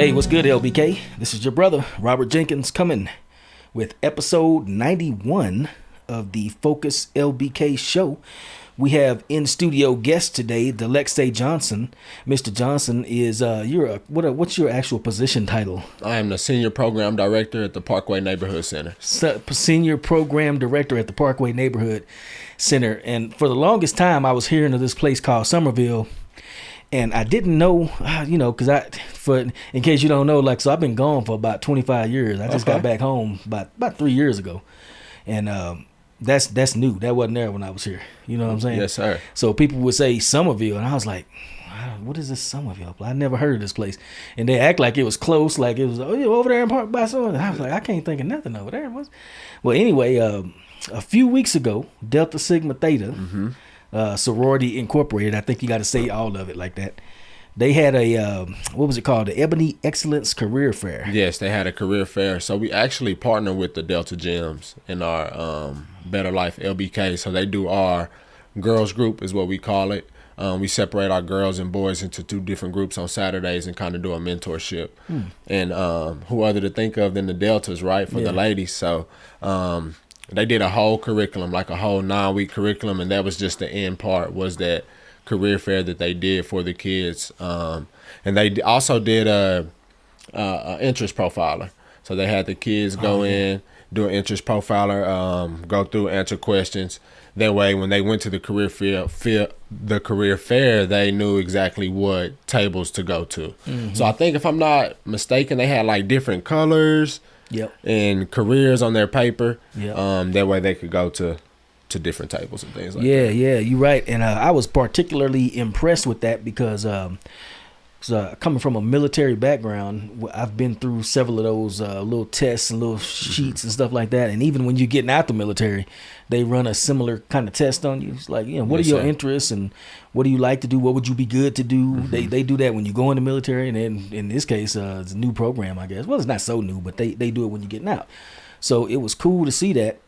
Hey, what's good, LBK? This is your brother, Robert Jenkins, coming with episode 91 of the Focus LBK show. We have in-studio guest today, Dalexae Johnson. Mr. Johnson is, what's your actual position title? I am the Senior Program Director at the Parkway Neighborhood Center. Senior Program Director at the Parkway Neighborhood Center. And for the longest time, I was hearing of this place called Sommerville. And I didn't know, in case you don't know, so I've been gone for about 25 years. I just got back home about 3 years ago. And that's new. That wasn't there when I was here. You know what I'm saying? Yes, sir. So people would say Sommerville, and I was like, what is this Sommerville? I never heard of this place. And they act like it was close, like it was over there in Park by someone. And I was like, I can't think of nothing over there. Well, anyway, a few weeks ago, Delta Sigma Theta, Sorority Incorporated, I think you got to say all of it like that. They had a, what was it called? The Ebony Excellence Career Fair. Yes, they had a career fair. So we actually partner with the Delta Gyms in our Better Life LBK. So they do our girls group is what we call it. We separate our girls and boys into two different groups on Saturdays and kind of do a mentorship. And who other to think of than the Deltas, right, for the ladies. So they did a whole curriculum, like a whole 9-week curriculum, and that was just the end part, was that career fair that they did for the kids. And they also did a interest profiler. So they had the kids go in, do an interest profiler, go through, answer questions. That way, when they went to the career fair, they knew exactly what tables to go to. So I think, if I'm not mistaken, they had like different colors and careers on their paper. That way they could go to different tables and things like that. Yeah, you're right. And I was particularly impressed with that because coming from a military background, I've been through several of those little tests and little sheets and stuff like that. And even when you're getting out the military, they run a similar kind of test on you. It's like, what are your interests and what do you like to do? What would you be good to do? They do that when you go in the military. And then in this case, it's a new program, I guess. Well, it's not so new, but they do it when you're getting out. So it was cool to see that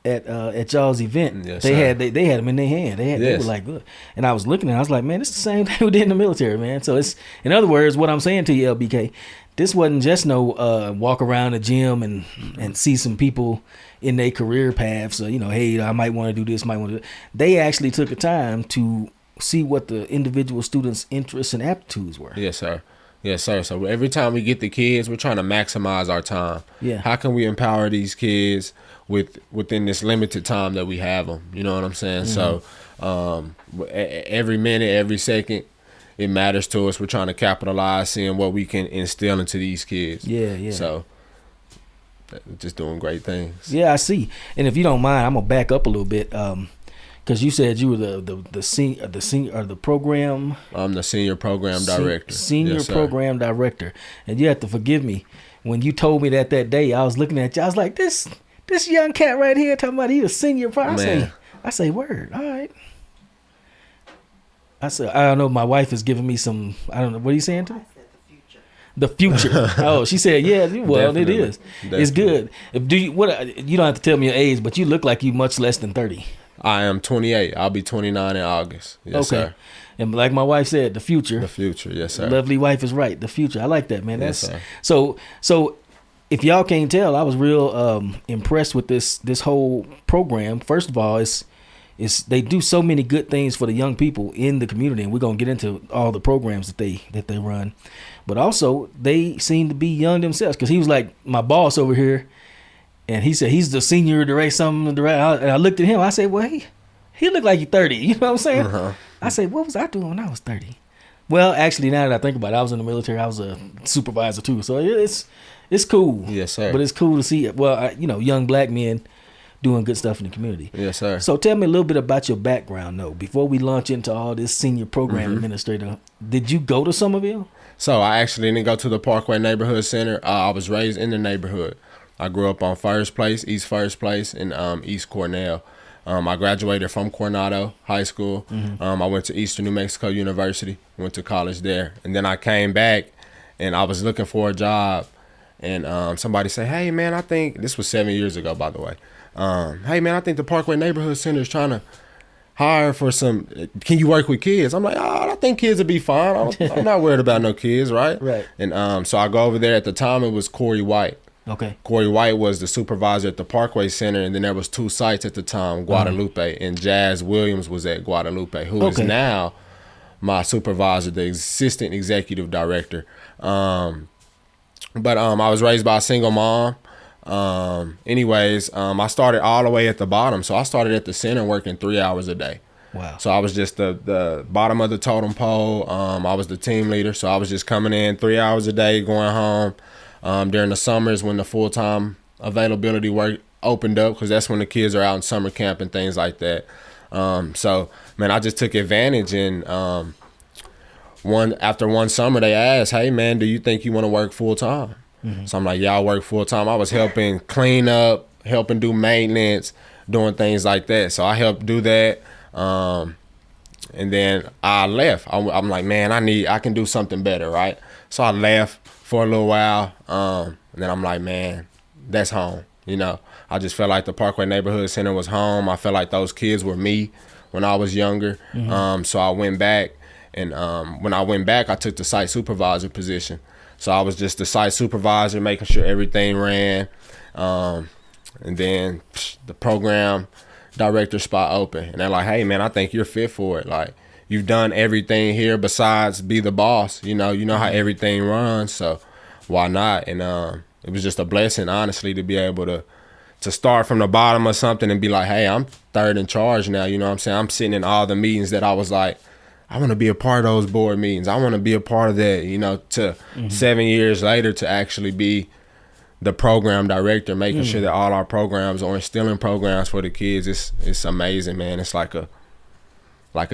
at y'all's event. They had them in their hand. They were like, good. And I was looking at it, I was like, man, it's the same thing we did in the military, man. So it's, in other words, what I'm saying to you, LBK, this wasn't just no walk around the gym and see some people in their career paths. So, hey, I might want to do this, might want to do that. They actually took the time to see what the individual students' interests and aptitudes were. Yes, sir. Yes, sir. So every time we get the kids, we're trying to maximize our time. Yeah. How can we empower these kids within this limited time that we have them? You know what I'm saying? So every minute, every second, it matters to us. We're trying to capitalize, seeing what we can instill into these kids. Yeah. So just doing great things. Yeah, I see. And if you don't mind, I'm gonna back up a little bit. Because you said you were the senior or the program. I'm the senior program director. Senior program director, and you have to forgive me. When you told me that day, I was looking at you. I was like, this young cat right here talking about he a senior program. I say, word. All right. I said, I don't know. My wife is giving me some. I don't know. What are you saying to me? The future. Oh, she said, yeah. Well, Definitely. It is. Definitely. It's good. You don't have to tell me your age, but you look like you much less than 30. I am 28. I'll be 29 in August. Yes, sir. And like my wife said, the future. The future, yes, sir. Lovely wife is right. The future. I like that, man. Yes, sir. So if y'all can't tell, I was real impressed with this whole program. First of all, it's they do so many good things for the young people in the community, and we're gonna get into all the programs that they run. But also, they seem to be young themselves, because he was like my boss over here. And he said he's the senior director, and I looked at him. I said, well, he looked like he's 30. You know what I'm saying? I said, what was I doing when I was 30? Well, actually, now that I think about it, I was in the military. I was a supervisor too. So it's cool. Yes, sir. But it's cool to see, young black men doing good stuff in the community. Yes, sir. So tell me a little bit about your background, though. Before we launch into all this senior program administrator, did you go to Sommerville? So I actually didn't go to the Parkway Neighborhood Center. I was raised in the neighborhood. I grew up on East First Place in East Cornell. I graduated from Coronado High School. I went to Eastern New Mexico University, went to college there. And then I came back, and I was looking for a job. And somebody said, hey, man, I think, this was 7 years ago, by the way. Hey, man, I think the Parkway Neighborhood Center is trying to hire for some, can you work with kids? I'm like, I think kids would be fine. I'm not worried about no kids, right? Right. And so I go over there. At the time, it was Corey White. Okay. Corey White was the supervisor at the Parkway Center, and then there was 2 sites at the time, Guadalupe, and Jazz Williams was at Guadalupe, who is now my supervisor, the assistant executive director. But I was raised by a single mom. I started all the way at the bottom. So I started at the center working 3 hours a day. Wow. So I was just the bottom of the totem pole. I was the team leader. So I was just coming in 3 hours a day, going home. During the summers when the full-time availability work opened up, because that's when the kids are out in summer camp and things like that. So, man, I just took advantage. And after one summer, they asked, hey, man, do you think you want to work full-time? Mm-hmm. So I'm like, yeah, I work full-time. I was helping clean up, helping do maintenance, doing things like that. So I helped do that. And then I left. I'm like, man, I can do something better, right? So I left for a little while. And then I'm like, man, that's home. You know, I just felt like the Parkway Neighborhood Center was home. I felt like those kids were me when I was younger. Mm-hmm. So I went back. And when I went back, I took the site supervisor position. So I was just the site supervisor, making sure everything ran. And then the program director spot open. And they're like, hey, man, I think you're fit for it. Like, you've done everything here besides be the boss. You know how everything runs. So why not? And it was just a blessing, honestly, to be able to start from the bottom of something and be like, hey, I'm third in charge now. You know what I'm saying? I'm sitting in all the meetings that I was like, I want to be a part of those board meetings. I want to be a part of that, to 7 years later to actually be the program director, making sure that all our programs are instilling programs for the kids. It's amazing, man. It's like a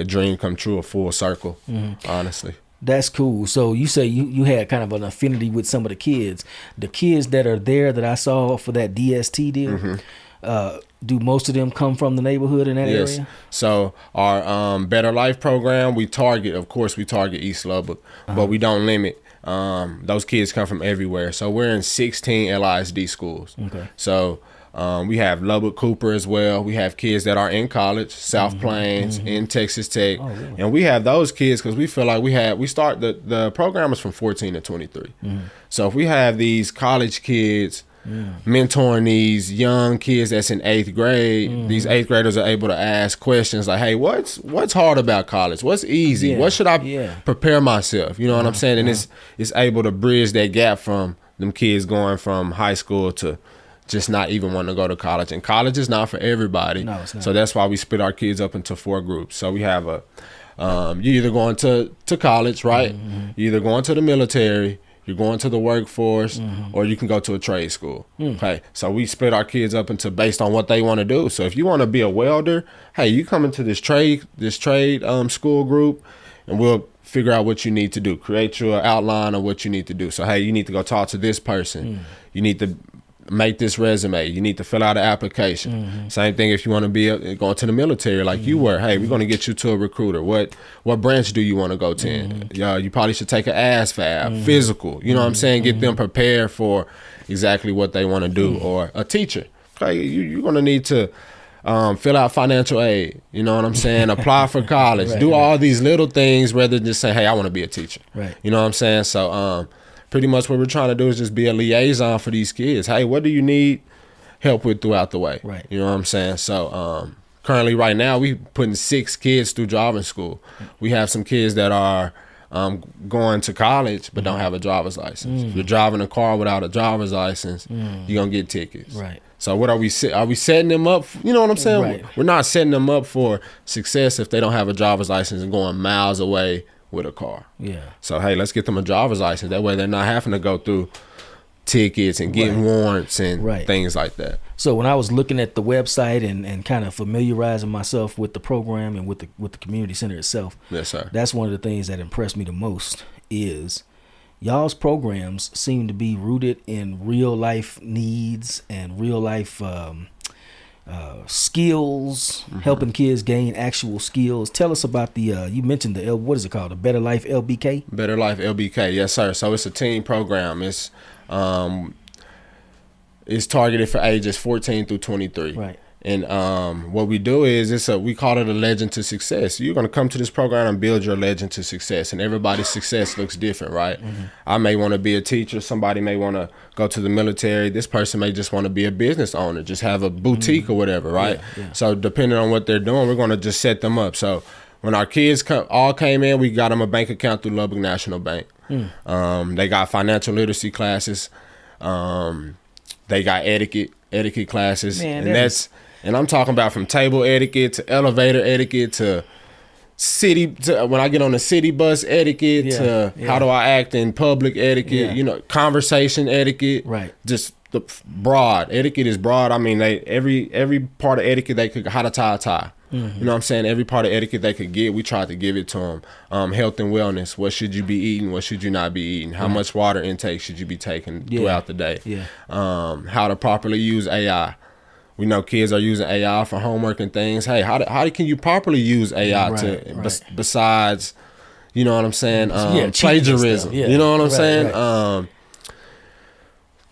dream come true, a full circle, honestly. That's cool. So you say you had kind of an affinity with some of the kids. The kids that are there that I saw for that DST deal, do most of them come from the neighborhood in that area? So our Better Life program, we target East Lubbock, but we don't limit. Those kids come from everywhere. So we're in 16 LISD schools. Okay. So we have Lubbock Cooper as well. We have kids that are in college, South Plains, in Texas Tech. Oh, really? And we have those kids because we feel like the program is from 14 to 23. So if we have these college kids mentoring these young kids that's in 8th grade, these 8th graders are able to ask questions like, hey, what's hard about college? What's easy? What should I prepare myself? You know what I'm saying? And it's able to bridge that gap from them kids going from high school to just not even wanting to go to college. And college is not for everybody. No, it's not. So that's why we split our kids up into 4 groups. So we have you're either going to college, right? You're either going to the military, you're going to the workforce, or you can go to a trade school. Okay, so we split our kids up into based on what they want to do. So if you want to be a welder, hey, you come into this trade school group, and we'll figure out what you need to do. Create your outline of what you need to do. So hey, you need to go talk to this person. You need to make this resume. You need to fill out an application. Same thing if you want to be going to the military like you were. Hey, we're going to get you to a recruiter. What branch do you want to go to? You probably should take an ASVAB, physical. You know what I'm saying? Get them prepared for exactly what they want to do. Or a teacher. Okay, you're going to need to fill out financial aid. You know what I'm saying? Apply for college. Do all these little things rather than just say, hey, I want to be a teacher. Right. You know what I'm saying? So pretty much what we're trying to do is just be a liaison for these kids. Hey, what do you need help with throughout the way? Right. You know what I'm saying? So currently right now we putting 6 kids through driving school. We have some kids that are going to college but don't have a driver's license. If you're driving a car without a driver's license, you're going to get tickets. Right. So what are we setting them up? You know what I'm saying? Right. We're not setting them up for success if they don't have a driver's license and going miles away with a car. Yeah. So hey, let's get them a driver's license. That way they're not having to go through tickets and getting warrants and things like that. So when I was looking at the website and kind of familiarizing myself with the program and with the community center itself, yes, sir. That's one of the things that impressed me the most is y'all's programs seem to be rooted in real life needs and real life skills, helping kids gain actual skills. Tell us about the you mentioned what is it called, the Better Life LBK? Better Life LBK, yes sir. So it's a teen program. It's targeted for ages 14 through 23. Right. And what we do is we call it a legend to success. You're going to come to this program and build your legend to success, and everybody's success looks different, right? I may want to be a teacher. Somebody may want to go to the military. This person may just want to be a business owner, just have a boutique or whatever, right? So depending on what they're doing, we're going to just set them up. So when our kids all came in, we got them a bank account through Lubbock National Bank. They got financial literacy classes. They got etiquette classes, Man, and I'm talking about from table etiquette to elevator etiquette to when I get on the city bus etiquette to how do I act in public etiquette, you know, conversation etiquette. Right. Just the broad. Etiquette is broad. I mean, every part of etiquette they could, how to tie a tie. You know what I'm saying? Every part of etiquette they could get, we tried to give it to them. Health and wellness. What should you be eating? What should you not be eating? How much water intake should you be taking throughout the day? How to properly use AI. We know kids are using AI for homework and things. Hey, how can you properly use AI besides, you know what I'm saying? Plagiarism. You know what I'm saying?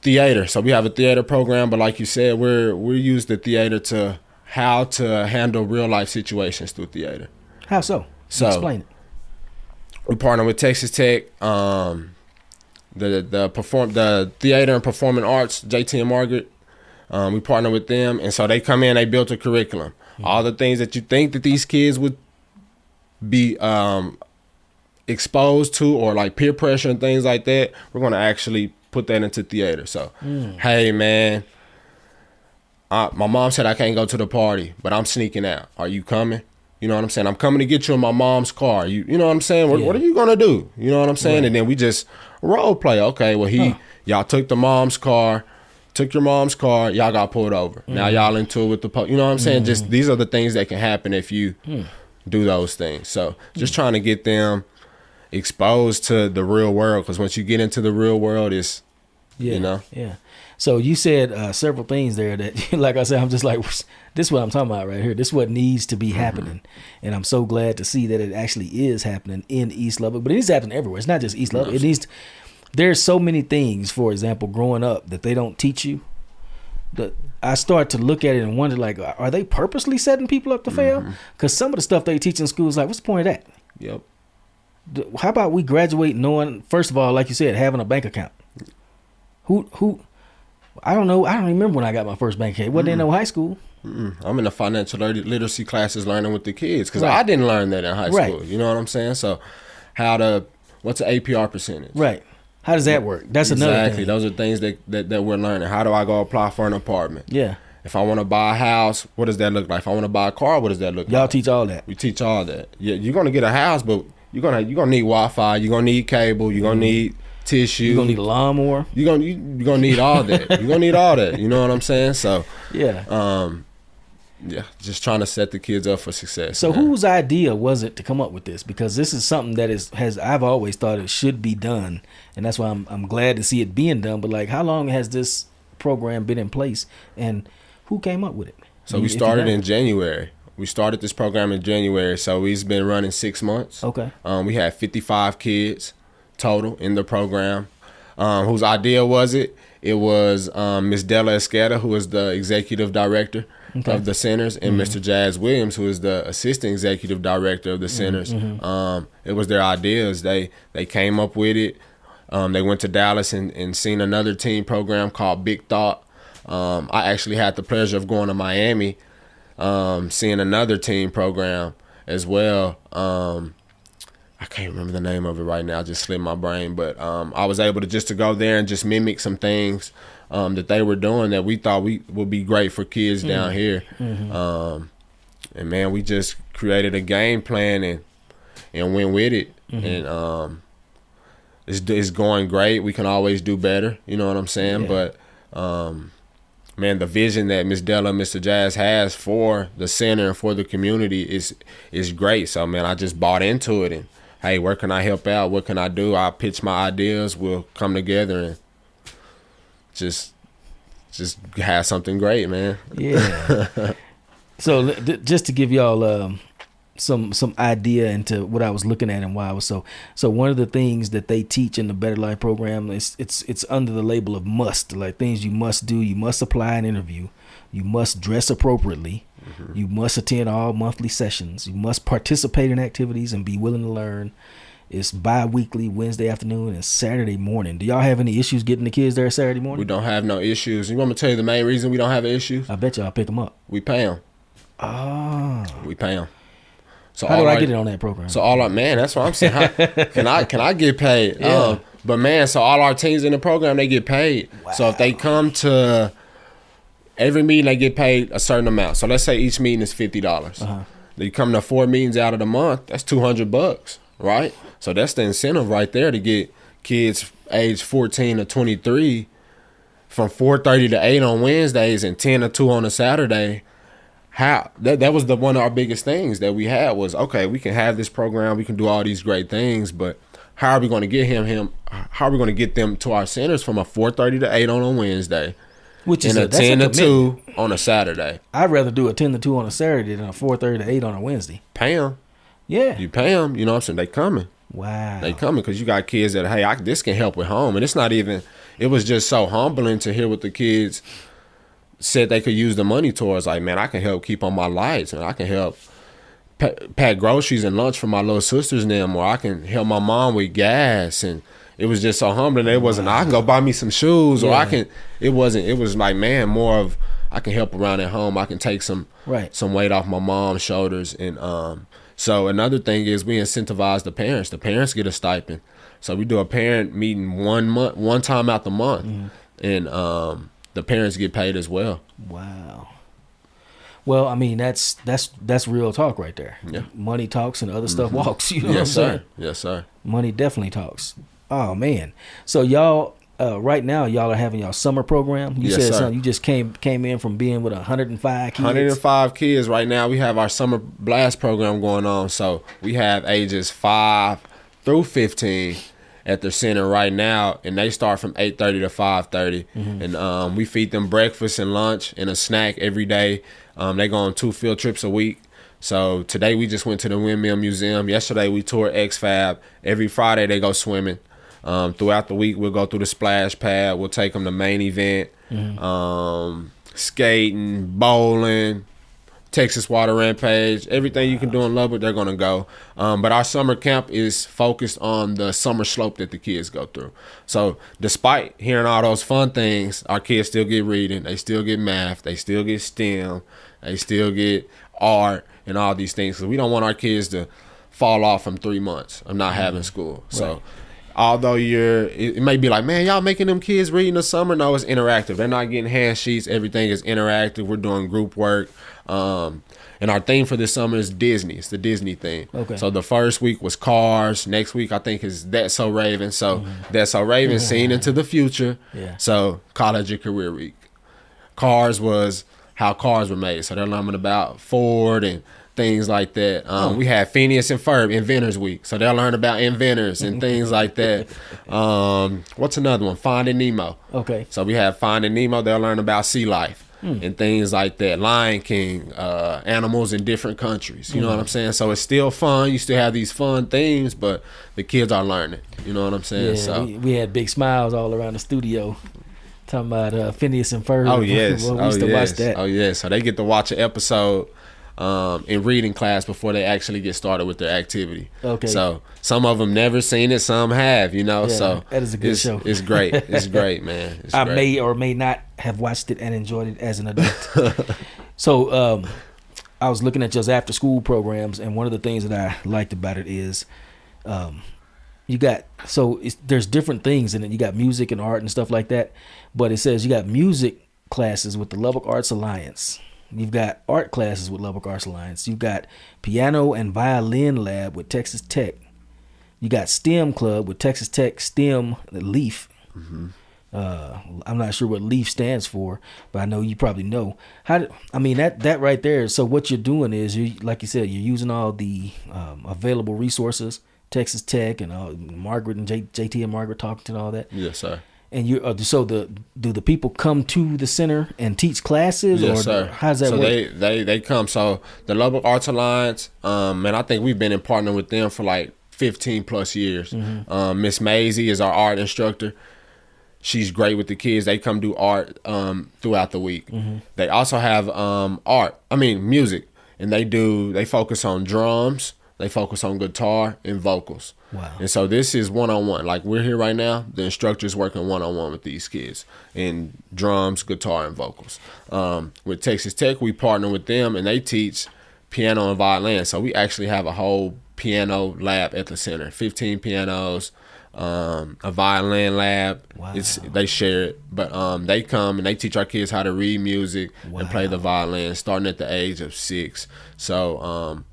Theater. So we have a theater program, but like you said, we use the theater to how to handle real life situations through theater. How so? Explain it. We partner with Texas Tech, the theater and performing arts, JT and Margaret. We partner with them, and so they come in, they built a curriculum. All the things that you think that these kids would be exposed to, or like peer pressure and things like that, we're going to actually put that into theater. So, hey man, my mom said I can't go to the party, but I'm sneaking out. Are you coming? You know what I'm saying? I'm coming to get you in my mom's car. You know what I'm saying? What are you going to do? You know what I'm saying? And then we just role play. Okay, well, y'all took the mom's car. Took your mom's car, y'all got pulled over. Now y'all into it with the you know what I'm saying? Just these are the things that can happen if you do those things. So just trying to get them exposed to the real world, because once you get into the real world, it's you know. Yeah. So you said several things there that, like I said, I'm just like, this is what I'm talking about right here. This is what needs to be happening, and I'm so glad to see that it actually is happening in East Lubbock. But it needs to happen everywhere. It's not just East Lubbock. It needs to. There's so many things, for example, growing up that they don't teach you. I start to look at it and wonder, like, are they purposely setting people up to fail? Because some of the stuff they teach in school is like, what's the point of that? Yep. How about we graduate knowing, first of all, like you said, having a bank account? Who? I don't know. I don't remember when I got my first bank account. It wasn't in no high school. I'm in the financial literacy classes learning with the kids, because I didn't learn that in high school. You know what I'm saying? So what's the APR percentage? Right. How does that work? That's another thing. Exactly. Those are things that we're learning. How do I go apply for an apartment? Yeah. If I want to buy a house, what does that look like? If I want to buy a car, what does that look like? Y'all teach all that. We teach all that. Yeah, you're gonna get a house, but you're gonna need Wi-Fi. You're gonna need cable. You're gonna need tissue. You're gonna need a lawnmower. You're gonna need all that. You're gonna need all that. You know what I'm saying? So yeah, just trying to set the kids up for success. So whose idea was it to come up with this? Because this is something that I've always thought it should be done, and that's why I'm glad to see it being done. But like, how long has this program been in place, and who came up with it? So we started in January. We started this program in January, so it's been running 6 months. Okay. We had 55 kids total in the program. Whose idea was it? It was Miss Dalexae, who is the executive director of the centers, and Mr. Jazz Williams, who is the assistant executive director of the centers. It was their ideas. They came up with it. They went to Dallas and seen another team program called Big Thought. I actually had the pleasure of going to Miami, seeing another team program as well. I can't remember the name of it right now. It just slipped my brain. But I was able to go there and just mimic some things that they were doing that we thought would be great for kids down here. And man, we just created a game plan and went with it. And it's going great. We can always do better. You know what I'm saying? Yeah. But man, the vision that Miss Della and Mr. Jazz has for the center and for the community is great. So man, I just bought into it, and hey, where can I help out? What can I do? I pitch my ideas. We'll come together and just have something great, man. Yeah. So just to give y'all some idea into what I was looking at and why I was so one of the things that they teach in the Better Life program is it's under the label of must, like things you must do. You must apply an interview, you must dress appropriately, you must attend all monthly sessions, you must participate in activities and be willing to learn. It's bi-weekly, Wednesday afternoon and Saturday morning. Do y'all have any issues getting the kids there Saturday morning? We don't have no issues. You want me to tell you the main reason we don't have issues? I bet y'all pick them up. We pay them. Oh. We pay them. So how do I get it on that program? So all our, man, that's what I'm saying. Can I get paid? Yeah. But man, so all our teams in the program, they get paid. Wow. So if they come to every meeting, they get paid a certain amount. So let's say each meeting is $50. They come to 4 meetings out of the month. That's $200, right? So that's the incentive right there to get kids age 14 to 23 from 4:30 to 8 on Wednesdays and 10 to 2 on a Saturday. How that was one of our biggest things that we had was, okay, we can have this program, we can do all these great things, but how are we going to get how are we going to get them to our centers from a 4:30 to 8 on a Wednesday, which is a 10 to 2 on a Saturday? I'd rather do a 10 to 2 on a Saturday than a 4:30 to 8 on a Wednesday. Pay them. Yeah. You pay them, you know what I'm saying? They coming. Wow. They coming because you got kids that, hey, this can help with home. And it's not even, it was just so humbling to hear what the kids said they could use the money towards. Like, man, I can help keep on my lights, and I can help pack groceries and lunch for my little sisters and them, or I can help my mom with gas. And it was just so humbling. It wasn't, I can go buy me some shoes, or it was like, man, more of, I can help around at home. I can take some weight off my mom's shoulders. And so another thing is we incentivize the parents. The parents get a stipend. So we do a parent meeting one time out the month, and the parents get paid as well. Wow. Well, I mean, that's real talk right there. Yeah. Money talks and other stuff walks. You know what I'm saying? Yes, sir. Money definitely talks. Oh man. So y'all, right now y'all are having y'all summer program. You said something. You just came in from being with 105 kids. 105 kids right now. We have our summer blast program going on. So we have ages 5 through 15 at the center right now, and they start from 8:30 to 5:30. And we feed them breakfast and lunch and a snack every day. They go on 2 field trips a week. So today we just went to the Windmill Museum. Yesterday we toured X-Fab. Every Friday they go swimming. Throughout the week we'll go through the splash pad. We'll take them to main event, skating, bowling, Texas Water Rampage, everything you can do in Lubbock, they're going to go. But our summer camp is focused on the summer slope that the kids go through. So despite hearing all those fun things, our kids still get reading, they still get math, they still get STEM, they still get art and all these things. So we don't want our kids to fall off from 3 months of not having school. So although it may be like, man, y'all making them kids read in the summer. No, it's interactive. They're not getting hand sheets. Everything is interactive. We're doing group work. And our theme for this summer is Disney. It's the Disney theme. Okay. So the first week was Cars. Next week, I think, is That's So Raven. So That's So Raven, seeing into the future. Yeah. So College and Career Week. Cars was how cars were made. So they're learning about Ford and things like that. We had Phineas and Ferb, Inventors Week. So they'll learn about inventors and things like that. What's another one? Finding Nemo. Okay. So we have Finding Nemo. They'll learn about sea life and things like that. Lion King, animals in different countries. You know what I'm saying? So it's still fun. You still have these fun things, but the kids are learning. You know what I'm saying? Yeah, so we had big smiles all around the studio. Talking about Phineas and Ferb. Oh, yes. We used to watch that. Oh, yes. So they get to watch an episode in reading class before they actually get started with their activity. Okay. So some of them never seen it, some have, you know. Yeah, so that is a good show. It's great. It's great, man. It's I great. may or may not have watched it and enjoyed it as an adult. So I was looking at your after school programs, and one of the things that I liked about it is you got, there's different things in it. You got music and art and stuff like that, but it says you got music classes with the Lubbock Arts Alliance. You've got art classes with Lubbock Arts Alliance. You've got piano and violin lab with Texas Tech. You got STEM club with Texas Tech STEM LEAF. I'm not sure what LEAF stands for, but I know you probably know. That right there. So what you're doing is, like you said, you're using all the available resources, Texas Tech and Margaret and JT and Margaret talking and all that. Yes, sir. And do the people come to the center and teach classes? Yes, or sir. How does that work? So they come. So the Lubbock Arts Alliance, and I think we've been in partner with them for like 15 plus years. Miss Maisie is our art instructor. She's great with the kids. They come do art throughout the week. They also have music, and they focus on drums. They focus on guitar and vocals. Wow. And so this is one-on-one. Like we're here right now, the instructor's working one-on-one with these kids in drums, guitar, and vocals. With Texas Tech, we partner with them, and they teach piano and violin. So we actually have a whole piano lab at the center, 15 pianos, a violin lab. Wow. They share it. But they come and they teach our kids how to read music and play the violin starting at the age of 6. So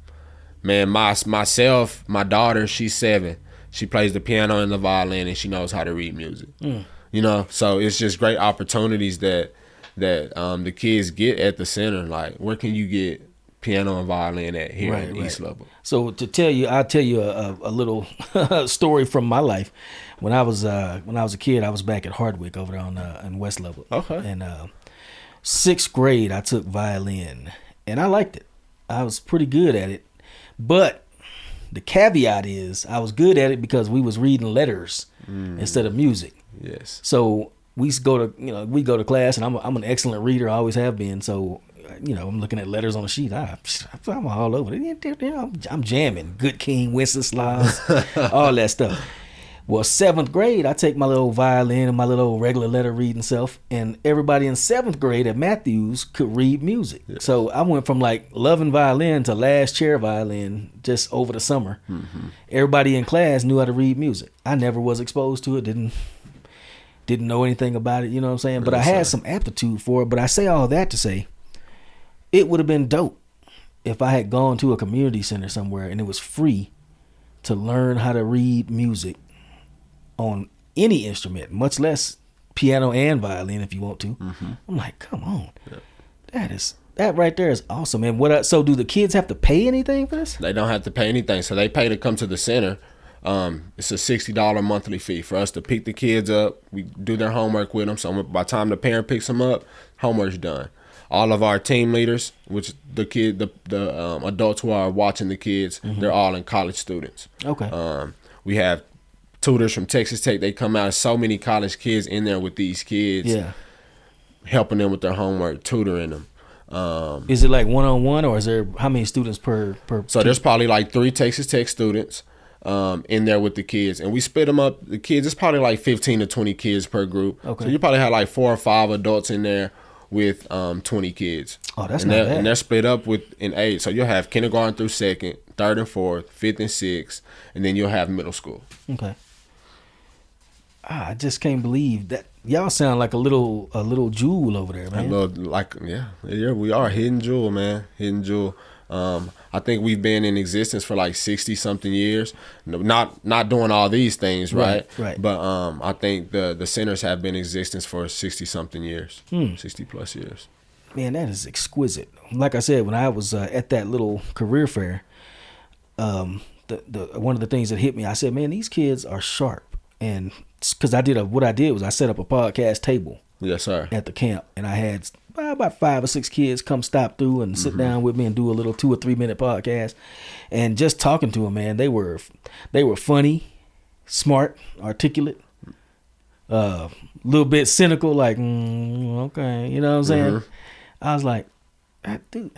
man, myself, my daughter, she's 7. She plays the piano and the violin, and she knows how to read music. You know, so it's just great opportunities that the kids get at the center. Like, where can you get piano and violin at here in East Lubbock? So I'll tell you a little story from my life. When I was a kid, I was back at Hardwick over there in West Lubbock. Okay. And 6th grade, I took violin, and I liked it. I was pretty good at it. But the caveat is I was good at it because we was reading letters instead of music. Yes. So we go to class, and I'm an excellent reader. I always have been. So I'm looking at letters on the sheet. I'm all over it. I'm jamming. Good King, Wenceslas, all that stuff. Well, 7th grade, I take my little violin and my little regular letter reading self, and everybody in 7th grade at Matthews could read music. Yes. So I went from like loving violin to last chair violin just over the summer. Everybody in class knew how to read music. I never was exposed to it, didn't know anything about it, you know what I'm saying? But I had some aptitude for it. But I say all that to say, it would have been dope if I had gone to a community center somewhere and it was free to learn how to read music on any instrument, much less piano and violin if you want to. I'm like, come on. That right there is awesome. And so do the kids have to pay anything for this? They don't have to pay anything. So they pay to come to the center. It's a $60 monthly fee for us to pick the kids up. We do their homework with them. So by the time the parent picks them up, homework's done. All of our team leaders, which the adults who are watching the kids, they're all in college students. Okay. We have tutors from Texas Tech. They come out, so many college kids in there with these kids, helping them with their homework, tutoring them. Is it like one-on-one, or is there how many students per So there's probably like 3 Texas Tech students in there with the kids, and we split them up. The kids, it's probably like 15 to 20 kids per group. Okay. So you probably have like 4 or 5 adults in there with 20 kids. Oh, that's not bad. And they're split up in age. So you'll have kindergarten through 2nd, 3rd and 4th, 5th and 6th, and then you'll have middle school. Okay. I just can't believe that. Y'all sound like a little jewel over there, man. We are hidden jewel, man. Hidden jewel. I think we've been in existence for like 60 something years. Not doing all these things, right? Right. But I think the centers have been in existence for 60 something years, 60 plus years. Man, that is exquisite. Like I said, when I was at that little career fair, the one of the things that hit me, I said, man, these kids are sharp. And because what I did was I set up a podcast table. Yes, sir. At the camp, and I had about 5 or 6 kids come stop through and sit down with me and do a little 2 or 3 minute podcast. And just talking to them, man, they were funny, smart, articulate, little bit cynical, like okay, you know what I'm saying? I was like, dude,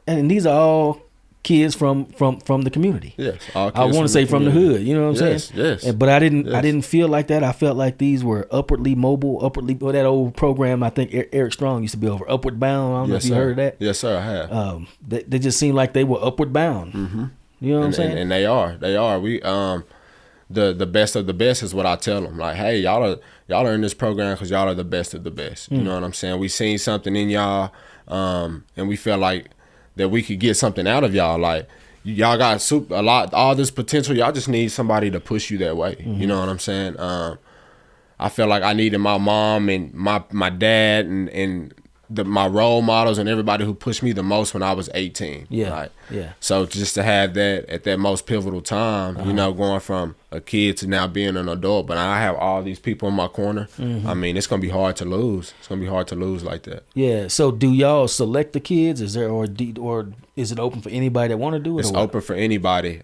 and these are all kids from the community. Yes, all kids I want to say from the hood. You know what I'm saying? Yes. But I didn't feel like that. I felt like these were upwardly mobile, that old program. I think Eric Strong used to be over, Upward Bound. I don't know if you heard of that. Yes, sir. I have. They just seemed like they were upward bound. You know what I'm saying? And they are. We the best of the best is what I tell them. Like, hey, y'all are in this program because y'all are the best of the best. You know what I'm saying? We seen something in y'all, and we felt like that we could get something out of y'all. Like, y'all got all this potential. Y'all just need somebody to push you that way. You know what I'm saying? I felt like I needed my mom and my dad and my role models and everybody who pushed me the most when I was 18. Yeah. Right? Yeah. So just to have that at that most pivotal time, you know, going from a kid to now being an adult, but I have all these people in my corner. I mean, it's gonna be hard to lose. It's gonna be hard to lose like that. Yeah. So do y'all select the kids? Is there or is it open for anybody that want to do it? It's open for anybody.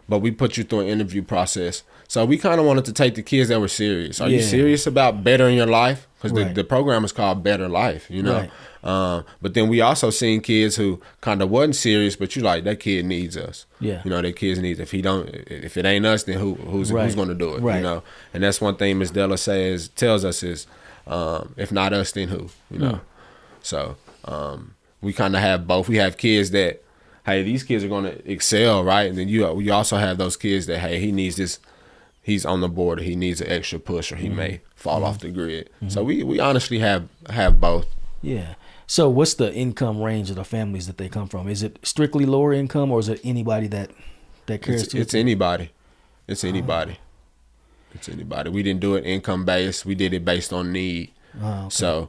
But we put you through an interview process. So we kind of wanted to take the kids that were serious. Are you serious about bettering your life? Because the program is called Better Life, you know. Right. But then we also seen kids who kind of wasn't serious, but you like, that kid needs us. Yeah. You know, that kid needs, if it ain't us, then who's going to do it? Right. You know. And that's one thing Ms. Dalexae tells us is, if not us, then who? You know. So we kind of have both. We have kids that, hey, these kids are going to excel, right? And then you also have those kids that, hey, he needs this. He's on the board, or he needs an extra push, or he may fall off the grid. So we honestly have both. Yeah. So what's the income range of the families that they come from? Is it strictly lower income, or is it anybody that cares to? It's anybody. It's anybody. It's anybody. We didn't do it income based. We did it based on need. Okay. So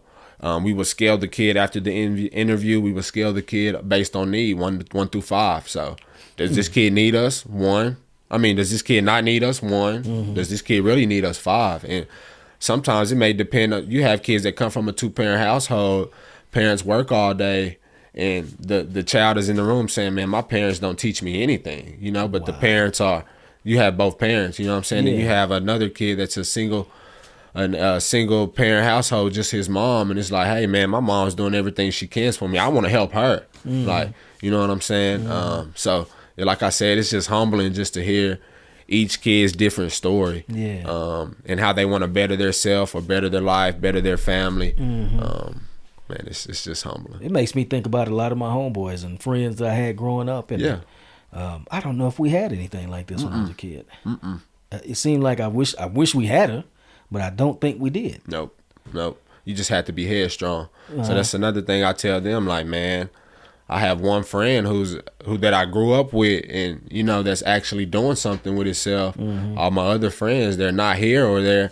we would scale the kid after the interview. We would scale the kid based on need, 1 through 5. So does this kid need us? 1. I mean, does this kid not need us? 1. Does this kid really need us? 5. And sometimes it may depend on, you have kids that come from a 2-parent household, parents work all day, and the child is in the room saying, man, my parents don't teach me anything, you know, but the parents you have both parents, you know what I'm saying? And you have another kid that's a single parent household, just his mom, and it's like, hey man, my mom's doing everything she can for me. I want to help her. Like, you know what I'm saying? So like I said, it's just humbling just to hear each kid's different story. And how they want to better themselves or better their life, better their family. Man, it's just humbling. It makes me think about a lot of my homeboys and friends that I had growing up. And I don't know if we had anything like this when I was a kid. It seemed like I wish we had her, but I don't think we did. Nope. You just have to be headstrong. So that's another thing I tell them, like, man, I have one friend who that I grew up with, and you know, that's actually doing something with himself. All my other friends, they're not here or they're,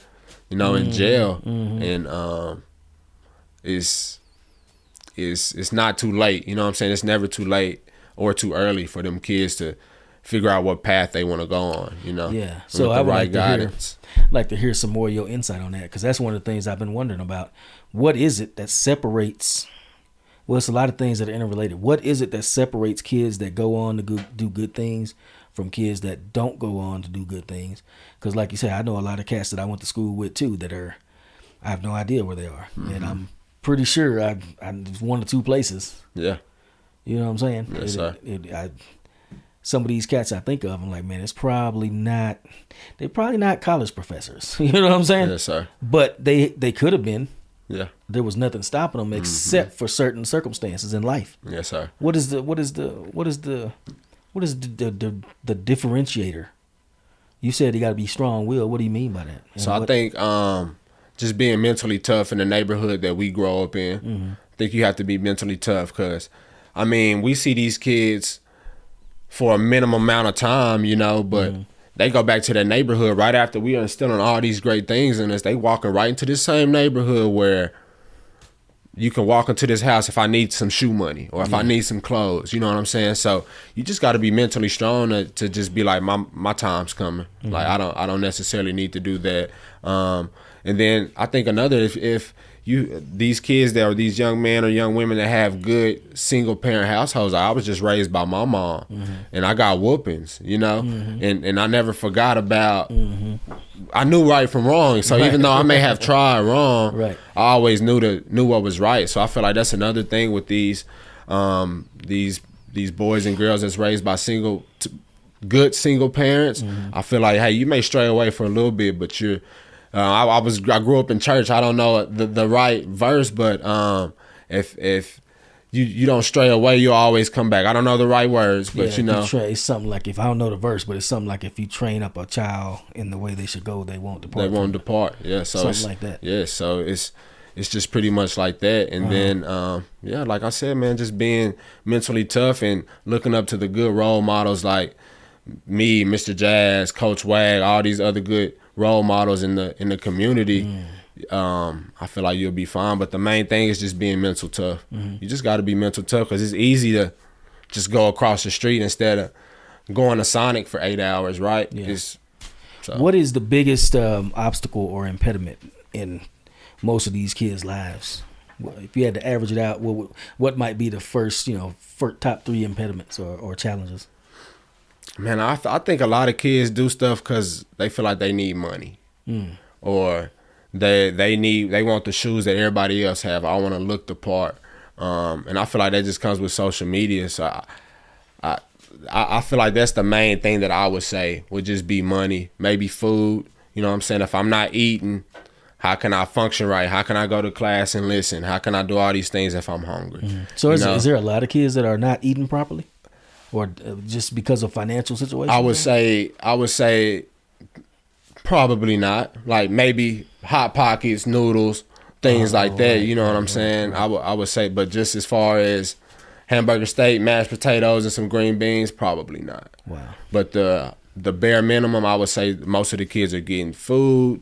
you know, in jail. And it's not too late. You know what I'm saying? It's never too late or too early for them kids to figure out what path they want to go on, you know. Yeah. So I would like to hear some more of your insight on that, because that's one of the things I've been wondering about. What is it that separates? Well, it's a lot of things that are interrelated. What is it that separates kids that go on to do good things from kids that don't go on to do good things? Because like you said, I know a lot of cats that I went to school with too that I have no idea where they are. And I'm pretty sure I'm 1 or 2 places. Yeah. You know what I'm saying? Yes, sir. Some of these cats I think of, I'm like, man, they're probably not college professors. You know what I'm saying? Yes, sir. But they could have been. Yeah. There was nothing stopping them except for certain circumstances in life. Yes, sir. What is the differentiator? You said you got to be strong-willed. What do you mean by that? And I think just being mentally tough in the neighborhood that we grow up in. I think you have to be mentally tough, because I mean, we see these kids for a minimum amount of time, you know, but they go back to their neighborhood right after we are instilling all these great things in us. They walking right into this same neighborhood where you can walk into this house if I need some shoe money or if I need some clothes. You know what I'm saying? So you just got to be mentally strong to just be like, my time's coming. Like I don't necessarily need to do that. And then I think another, if these kids that are these young men or young women that have good single parent households, I was just raised by my mom and I got whoopings, you know, and I never forgot about, I knew right from wrong. So even though I may have tried wrong, I always knew what was right. So I feel like that's another thing with these boys and girls that's raised by good single parents. I feel like, hey, you may stray away for a little bit, but you're, I grew up in church. I don't know the right verse, but if you don't stray away, you'll always come back. I don't know the right words, but you know, it's something like, if I don't know the verse, but it's something like, if you train up a child in the way they should go, they won't depart. They won't depart. Yeah, so something like that. Yeah, so it's just pretty much like that. And then like I said, man, just being mentally tough and looking up to the good role models like me, Mr. Jazz, Coach Wag, all these other good role models in the community, I feel like you'll be fine. But the main thing is just being mental tough. You just got to be mental tough, because it's easy to just go across the street instead of going to Sonic for 8 hours, right? Yeah. What is the biggest obstacle or impediment in most of these kids' lives? If you had to average it out, what might be the first, top 3 impediments or challenges? Man, I think a lot of kids do stuff because they feel like they need money, or they want the shoes that everybody else have. I want to look the part, and I feel like that just comes with social media. So I feel like that's the main thing that I would say would just be money, maybe food. You know what I'm saying? If I'm not eating, how can I function right? How can I go to class and listen? How can I do all these things if I'm hungry? So is there a lot of kids that are not eating properly, or just because of financial situations? I would say probably not. Like maybe Hot Pockets, noodles, things like that. You know what I'm saying? Right. I would say, but just as far as hamburger steak, mashed potatoes, and some green beans, probably not. Wow. But the bare minimum, I would say most of the kids are getting food,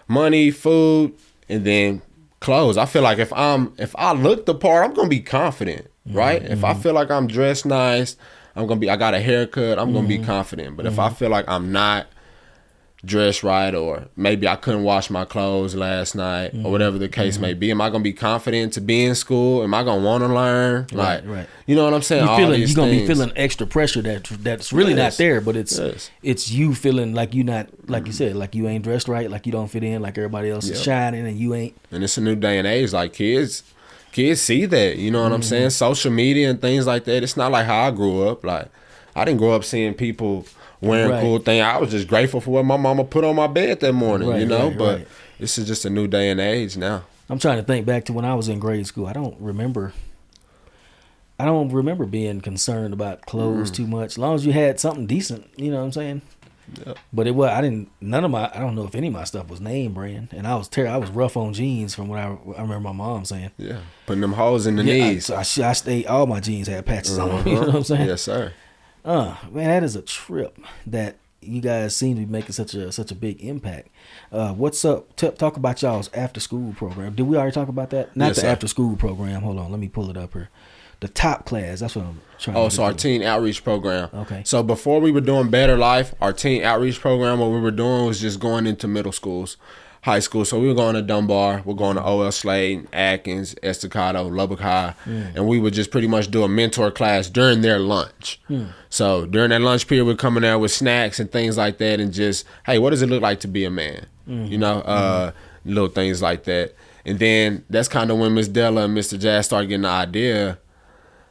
money, food, and then clothes. I feel like if I look the part, I'm gonna be confident, right? If I feel like I'm dressed nice, I got a haircut, I'm gonna be confident. But if I feel like I'm not dressed right, or maybe I couldn't wash my clothes last night, or whatever the case may be, am I gonna be confident to be in school? Am I gonna want to learn? Right. You know what I'm saying? You're gonna be feeling extra pressure that's really not there, but it's you feeling like you not, like you said, like you ain't dressed right, like you don't fit in, like everybody else is shining and you ain't. And it's a new day and age. Like kids see that. You know what I'm saying? Social media and things like that. It's not like how I grew up. Like I didn't grow up seeing people wearing cool things. I was just grateful for what my mama put on my bed that morning, but this is just a new day and age now. I'm trying to think back to when I was in grade school. I don't remember being concerned about clothes too much, as long as you had something decent, you know what I'm saying? Yep. But I don't know if any of my stuff was name brand, and I was rough on jeans from what I remember my mom saying. Yeah, putting them holes in the knees. I stayed, all my jeans had patches on them, you know what I'm saying? Yes, sir. Man, that is a trip that you guys seem to be making such a big impact. What's up? Talk about y'all's after school program. Did we already talk about that? Not the after school program. Hold on, let me pull it up here. The top class. That's what I'm trying to do. Oh, so our teen outreach program. Okay. So before we were doing Better Life, our teen outreach program, what we were doing was just going into middle schools, high school. So we were going to Dunbar, we're going to O.L. Slade, Atkins, Estacado, Lubbock High, and we would just pretty much do a mentor class during their lunch. So during that lunch period, we're coming out with snacks and things like that, and just, hey, what does it look like to be a man? You know, little things like that. And then that's kind of when Miss Della and Mr. Jazz started getting the idea,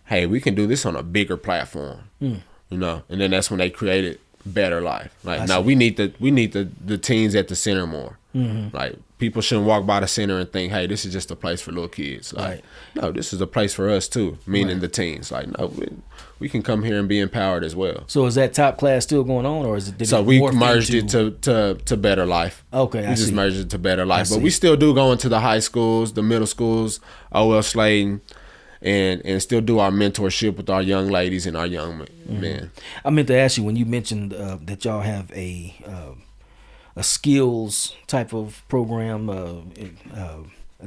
hey, we can do this on a bigger platform, you know. And then that's when they created Better Life. Like, now we need the teens at the center more. Like, people shouldn't walk by the center and think, hey, this is just a place for little kids. Like, no, this is a place for us too, meaning the teens. Like, no, we can come here and be empowered as well. So is that top class still going on, or is it? We merged it to Better Life. Okay, we just merged it to Better Life, but we still do go into the high schools, the middle schools, O.L. Slade, and still do our mentorship with our young ladies and our young men. I meant to ask you, when you mentioned that y'all have a skills type of program,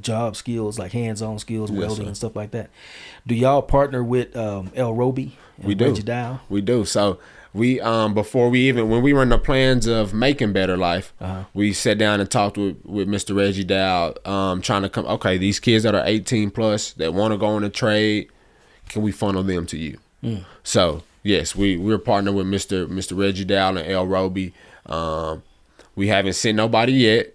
job skills, like hands-on skills, welding and stuff like that. Do y'all partner with El Roby and Reggie Dow? We do. So we when we were in the plans of making Better Life, we sat down and talked with Mr. Reggie Dow, trying to come, okay, these kids that are 18 plus that want to go in a trade, can we funnel them to you? So yes, we're partnered with Mr. Reggie Dow and El Roby. We haven't sent nobody yet,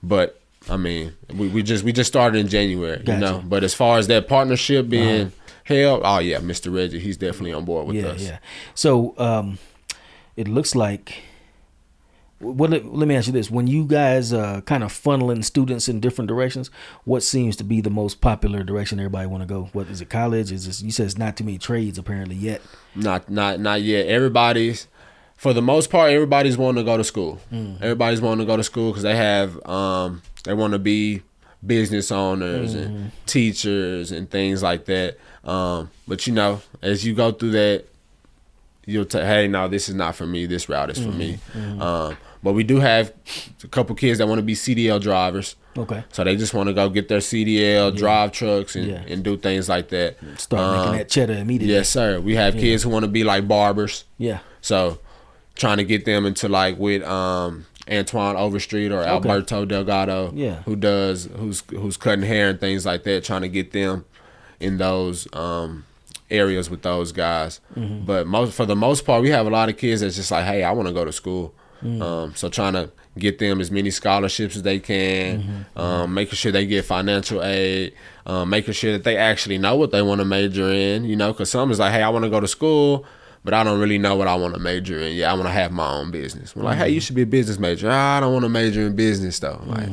but I mean, we just started in January, you know. But as far as that partnership being held, oh yeah, Mr. Reggie, he's definitely on board with us. Yeah. So it looks like. Well, let me ask you this: when you guys kind of funneling students in different directions, what seems to be the most popular direction everybody want to go? What is it? College? Is this? You said it's not too many trades apparently yet. Not yet. Everybody's. For the most part, everybody's wanting to go to school. Everybody's wanting to go to school because they have, they want to be business owners and teachers and things like that. But, you know, as you go through that, you'll hey, no, this is not for me. This route is for me. But we do have a couple kids that want to be CDL drivers. Okay. So they just want to go get their CDL, drive trucks, and do things like that. Start making that cheddar immediately. Yes, sir. We have kids who want to be like barbers. Yeah. So trying to get them into like with Antoine Overstreet or Alberto Delgado, who's cutting hair and things like that, trying to get them in those areas with those guys. But for the most part, we have a lot of kids that's just like, hey, I want to go to school. So trying to get them as many scholarships as they can, making sure they get financial aid, making sure that they actually know what they want to major in, you know, because some is like, hey, I want to go to school, but I don't really know what I want to major in. Yeah, I want to have my own business. We're like, hey, you should be a business major. I don't want to major in business though. Like,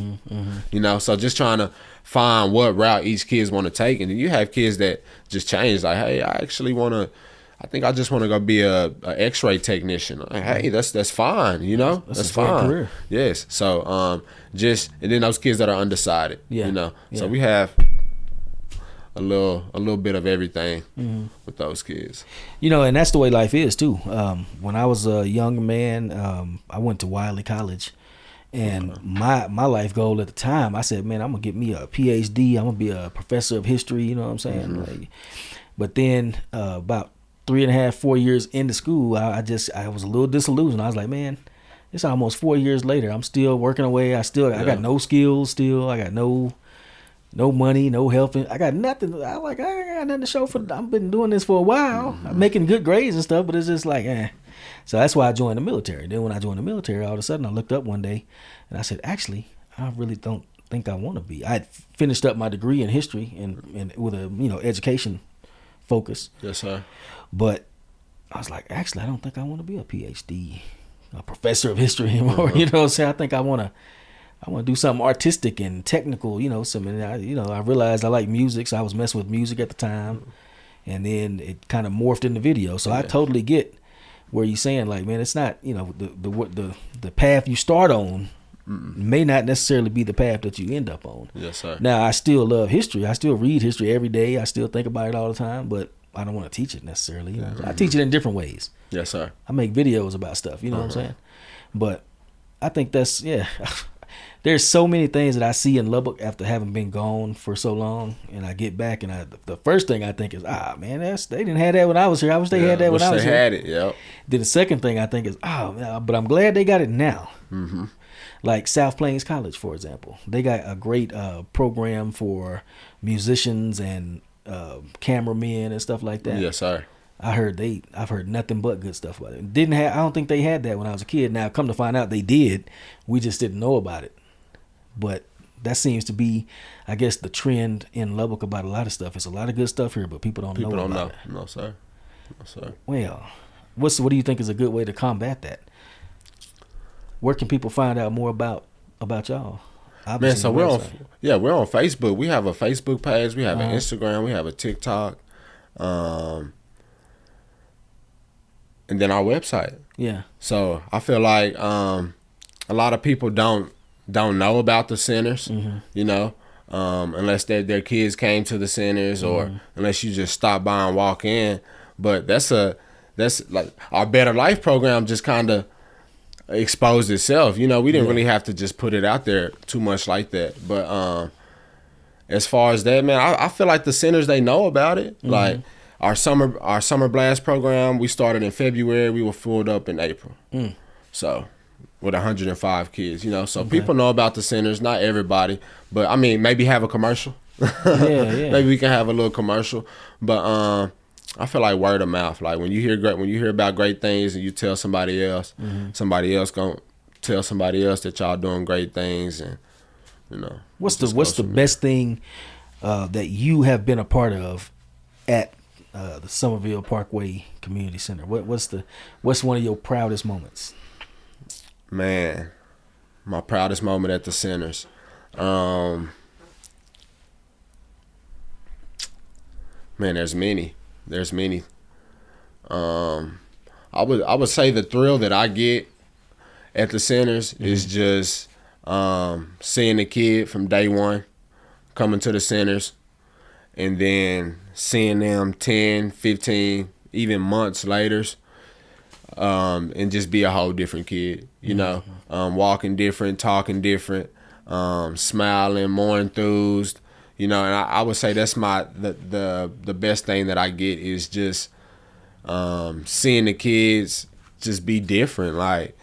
you know, so just trying to find what route each kids want to take. And then you have kids that just change, like, hey, I think I just want to go be a X-ray technician. Like, hey, that's fine, you know, that's fine. Career. Yes. So and then those kids that are undecided, you know. So we have a little bit of everything with those kids. You know, and that's the way life is too. When I was a young man, I went to Wiley College, and my life goal at the time, I said, man, I'm gonna get me a PhD. I'm gonna be a professor of history. You know what I'm saying? Like, but then about 3.5, 4 years into school, I was a little disillusioned. I was like, man, it's almost 4 years later. I'm still working away. I got no skills still. I got no money, no help. I got nothing. I got nothing to show for. I've been doing this for a while. I'm making good grades and stuff, but it's just like, So that's why I joined the military. Then when I joined the military, all of a sudden I looked up one day and I said, actually, I really don't think I want to be. I had finished up my degree in history and with a education focus. Yes, sir. But I was like, actually, I don't think I want to be a PhD, a professor of history anymore. You know what I'm saying? I think I want to do something artistic and technical, I realized I like music, so I was messing with music at the time. And then it kind of morphed into video. So I totally get where you're saying, like, man, it's not, the path you start on may not necessarily be the path that you end up on. Yes, sir. Now, I still love history. I still read history every day. I still think about it all the time, but I don't want to teach it necessarily. You know? I teach it in different ways. Yes, sir. I make videos about stuff, you know what I'm saying? But I think that's, there's so many things that I see in Lubbock after having been gone for so long, and I get back, and the first thing I think is, man, they didn't have that when I was here. I wish they had that when I was here. They had it, yep. Then the second thing I think is, but I'm glad they got it now. Like South Plains College, for example. They got a great program for musicians and cameramen and stuff like that. Yes, sir. I've heard nothing but good stuff about it. I don't think they had that when I was a kid. Now, come to find out, they did. We just didn't know about it. But that seems to be, I guess, the trend in Lubbock about a lot of stuff. It's a lot of good stuff here, but people don't know about it. No, sir. No, sir. Well, what do you think is a good way to combat that? Where can people find out more about y'all? Obviously, man, so we're on Facebook. We have a Facebook page. We have an Instagram. We have a TikTok. And then our website. Yeah. So I feel like a lot of people don't know about the centers, unless their kids came to the centers or unless you just stop by and walk in. But that's like our Better Life program just kind of exposed itself. We didn't really have to just put it out there too much like that. But as far as that, man, I feel like the centers, they know about it. Like our summer blast program, we started in February. We were filled up in April. So with 105 kids, so people know about the centers. Not everybody, but I mean, maybe have a commercial. Maybe we can have a little commercial. But I feel like word of mouth. Like when you hear about great things and you tell somebody else, somebody else gonna tell somebody else that y'all doing great things, and What's the best thing that you have been a part of at the Sommerville Parkway Community Center? What's one of your proudest moments? Man, my proudest moment at the centers. Man, there's many. I would say the thrill that I get at the centers is just seeing the kid from day one coming to the centers, and then seeing them 10, 15, even months later, and just be a whole different kid. You know, walking different, talking different, smiling, more enthused. You know, and I would say that's the best thing that I get is just seeing the kids just be different, like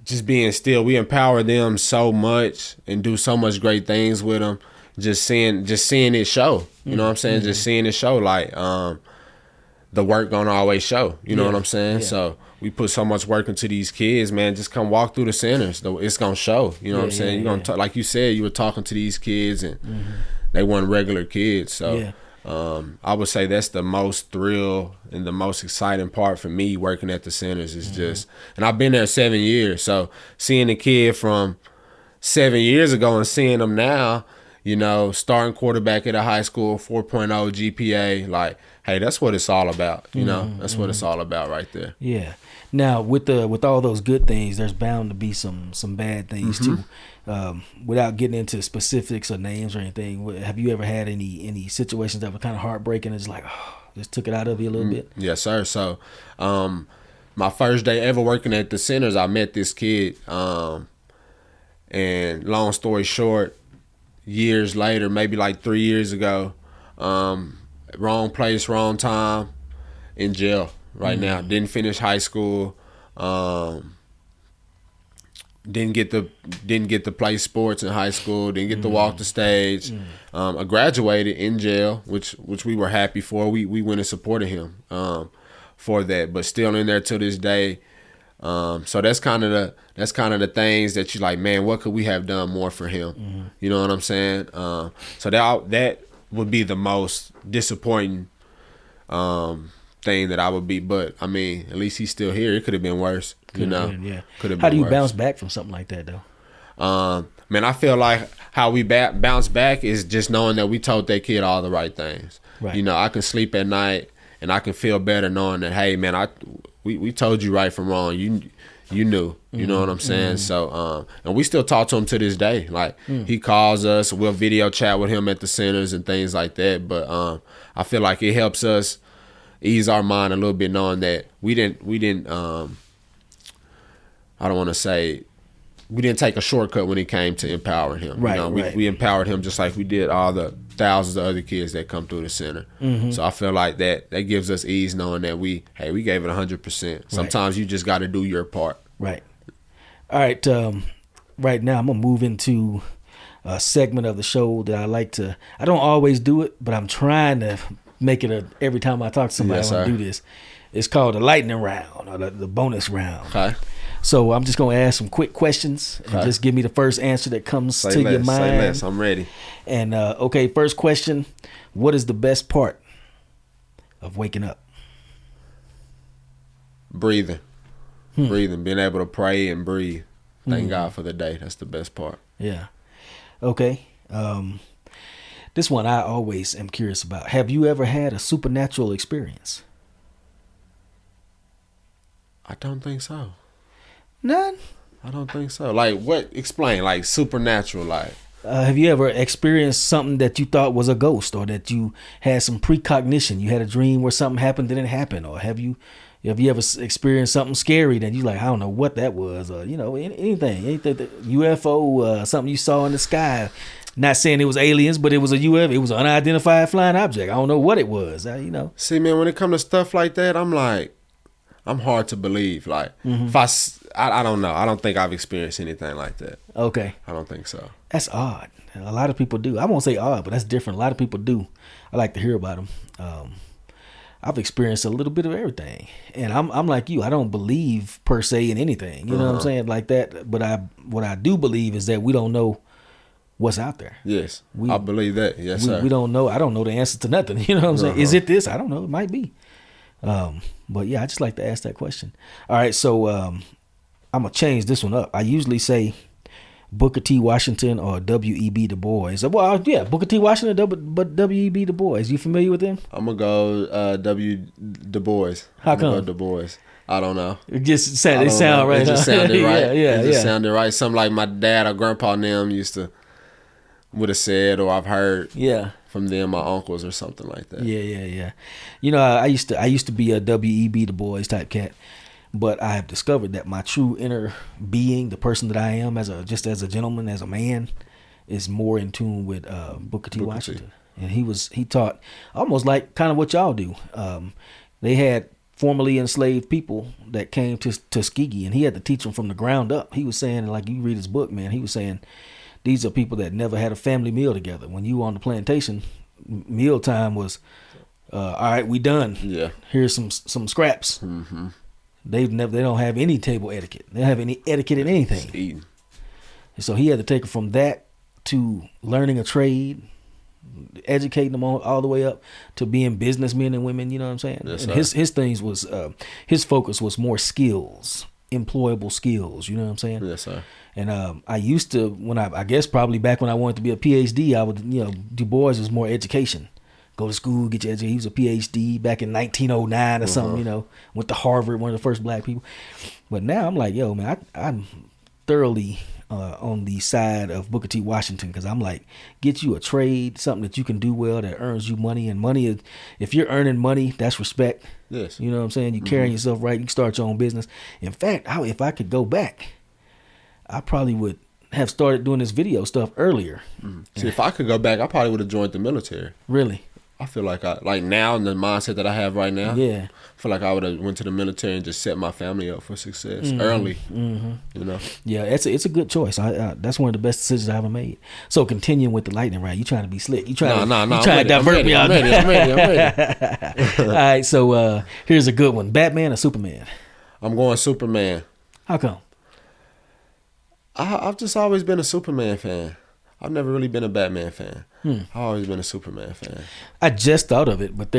just being still. We empower them so much and do so much great things with them. Just seeing it show. You know what I'm saying? Just seeing it show. Like the work gonna always show. You know what I'm saying? Yeah. So we put so much work into these kids, man. Just come walk through the centers. It's gonna show. You know what I'm saying? You're gonna talk, like you said, you were talking to these kids and they weren't regular kids. So I would say that's the most thrill and the most exciting part for me working at the centers is just, and I've been there 7 years. So seeing the kid from 7 years ago and seeing them now, you know, starting quarterback at a high school, 4.0 GPA, like, hey, that's what it's all about. You know, that's what it's all about right there. Yeah. Now, with all those good things, there's bound to be some bad things too. Without getting into specifics or names or anything, have you ever had any situations that were kind of heartbreaking and just like, oh, just took it out of you a little bit? Yes, sir. So, my first day ever working at the centers, I met this kid, and long story short, years later, maybe like 3 years ago, wrong place, wrong time, in jail right now. Didn't finish high school, didn't get to play sports in high school, didn't get to walk the stage. I graduated in jail, which we were happy for. We went and supported him for that, but still in there to this day. So that's kind of the things that you like, man, what could we have done more for him? You know what I'm saying? So that would be the most disappointing thing that I would be. But I mean, at least he's still here. It could have been worse. Could have been How do you worse. bounce back from something like that though? Man, I feel like how we bounce back is just knowing that we told that kid all the right things. Right. You know, I can sleep at night and I can feel better knowing that, hey, man, we told you right from wrong. You knew. You know what I'm saying? So, and we still talk to him to this day. Like, he calls us. We'll video chat with him at the centers and things like that. But I feel like it helps us ease our mind a little bit knowing that we didn't I don't want to say we didn't take a shortcut when it came to empowering him. Right, you know, right. We empowered him just like we did all the thousands of other kids that come through the center. So I feel like that gives us ease knowing that we gave it 100%. Sometimes you just got to do your part. Right. All right. Right now I'm gonna move into a segment of the show that I don't always do it, but I'm trying to make it every time I talk to somebody, Yes, I want to sir. do this. It's called the lightning round or the bonus round. Okay. So I'm just going to ask some quick questions and just give me the first answer that comes to your mind. Say less. I'm ready. And okay, first question: what is the best part of waking up? Breathing. Breathing. Being able to pray and breathe. Thank God for the day. That's the best part. Yeah. Okay. This one I always am curious about. Have you ever had a supernatural experience? I don't think so. None. I don't think so. Like, what? Explain. Like, supernatural. Like, Have you ever experienced something that you thought was a ghost, or that you had some precognition? You had a dream where something happened, didn't happen, or have you ever experienced something scary that you like, I don't know what that was, or anything UFO, something you saw in the sky? Not saying it was aliens, but it was a UFO. It was an unidentified flying object. I don't know what it was. See, man, when it comes to stuff like that, I'm hard to believe. Like, if I don't know. I don't think I've experienced anything like that. Okay. I don't think so. That's odd. A lot of people do. I won't say odd, but that's different. A lot of people do. I like to hear about them. I've experienced a little bit of everything, and I'm like you. I don't believe per se in anything. You know what I'm saying, like that. But what I do believe is that we don't know what's out there. Yes, I believe that. Yes, sir. We don't know. I don't know the answer to nothing. You know what I'm saying? Is it this? I don't know. It might be. But yeah, I just like to ask that question. All right, so I'm gonna change this one up. I usually say Booker T. Washington or W.E.B. Du Bois. Well, yeah, Booker T. Washington, but W.E.B. Du Bois. You familiar with him? I'm gonna go Du Bois. How come? Go Du Bois. I don't know. It just sound right. It just huh? sounded right. yeah. It just sounded right. Something like my dad or grandpa and them would have said, or I've heard. Yeah. from them, my uncles or something like that. Yeah. You know, I used to be a WEB the boys type cat, but I have discovered that my true inner being, the person that I am as a gentleman, as a man, is more in tune with Booker T. Washington. And he taught almost like kind of what y'all do. They had formerly enslaved people that came to Tuskegee, and he had to teach them from the ground up. He was saying, like, you read his book, man, he was saying these are people that never had a family meal together. When you were on the plantation, meal time was, all right, we done. Yeah. Here's some scraps. Mm-hmm. They don't have any table etiquette. They don't have any etiquette in anything. Eating. And so he had to take it from that to learning a trade, educating them all the way up to being businessmen and women. You know what I'm saying? Yes, and sir. his things was his focus was more skills, employable skills. You know what I'm saying? Yes, sir. And I used to, when I guess probably back when I wanted to be a PhD, I would, Du Bois was more education. Go to school, get your education. He was a PhD back in 1909 or something, went to Harvard, one of the first black people. But now I'm like, yo, man, I'm thoroughly on the side of Booker T. Washington, because I'm like, get you a trade, something that you can do well that earns you money. And money is, if you're earning money, that's respect. Yes. You know what I'm saying? You carrying yourself right. You can start your own business. In fact, if I could go back, I probably would have started doing this video stuff earlier. See, if I could go back, I probably would have joined the military. Really? I feel like now in the mindset that I have right now, Yeah. I feel like I would have went to the military and just set my family up for success early. Yeah, it's a good choice. That's one of the best decisions I ever made. So continuing with the lightning round, you trying to be slick. You trying to divert me out. I'm ready. All right, so here's a good one. Batman or Superman? I'm going Superman. How come? I've just always been a Superman fan. I've never really been a Batman fan. I've always been a Superman fan. I just thought of it, but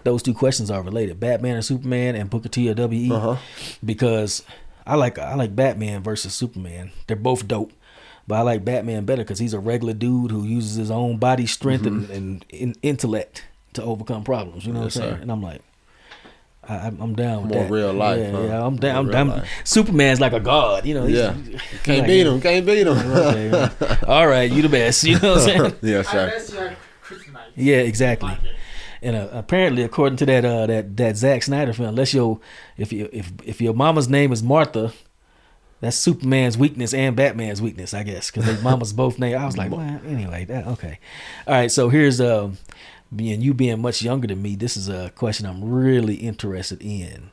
those two questions are related: Batman or Superman, and Booker T or WE. Because I like Batman versus Superman. They're both dope, but I like Batman better because he's a regular dude who uses his own body strength and intellect to overcome problems. You know what I'm saying? Sir. And I'm like, I'm down with More that. real life. Yeah, I'm down. Superman's like a god. Yeah. Can't beat him. Okay, all right, you the best. You know what I'm saying? Yes, sir. Yeah, exactly. And apparently, according to that Zack Snyder film, if your mama's name is Martha, that's Superman's weakness and Batman's weakness, I guess, because their mamas both named. I was like, well, anyway, okay. All right, so here's you being much younger than me, this is a question I'm really interested in.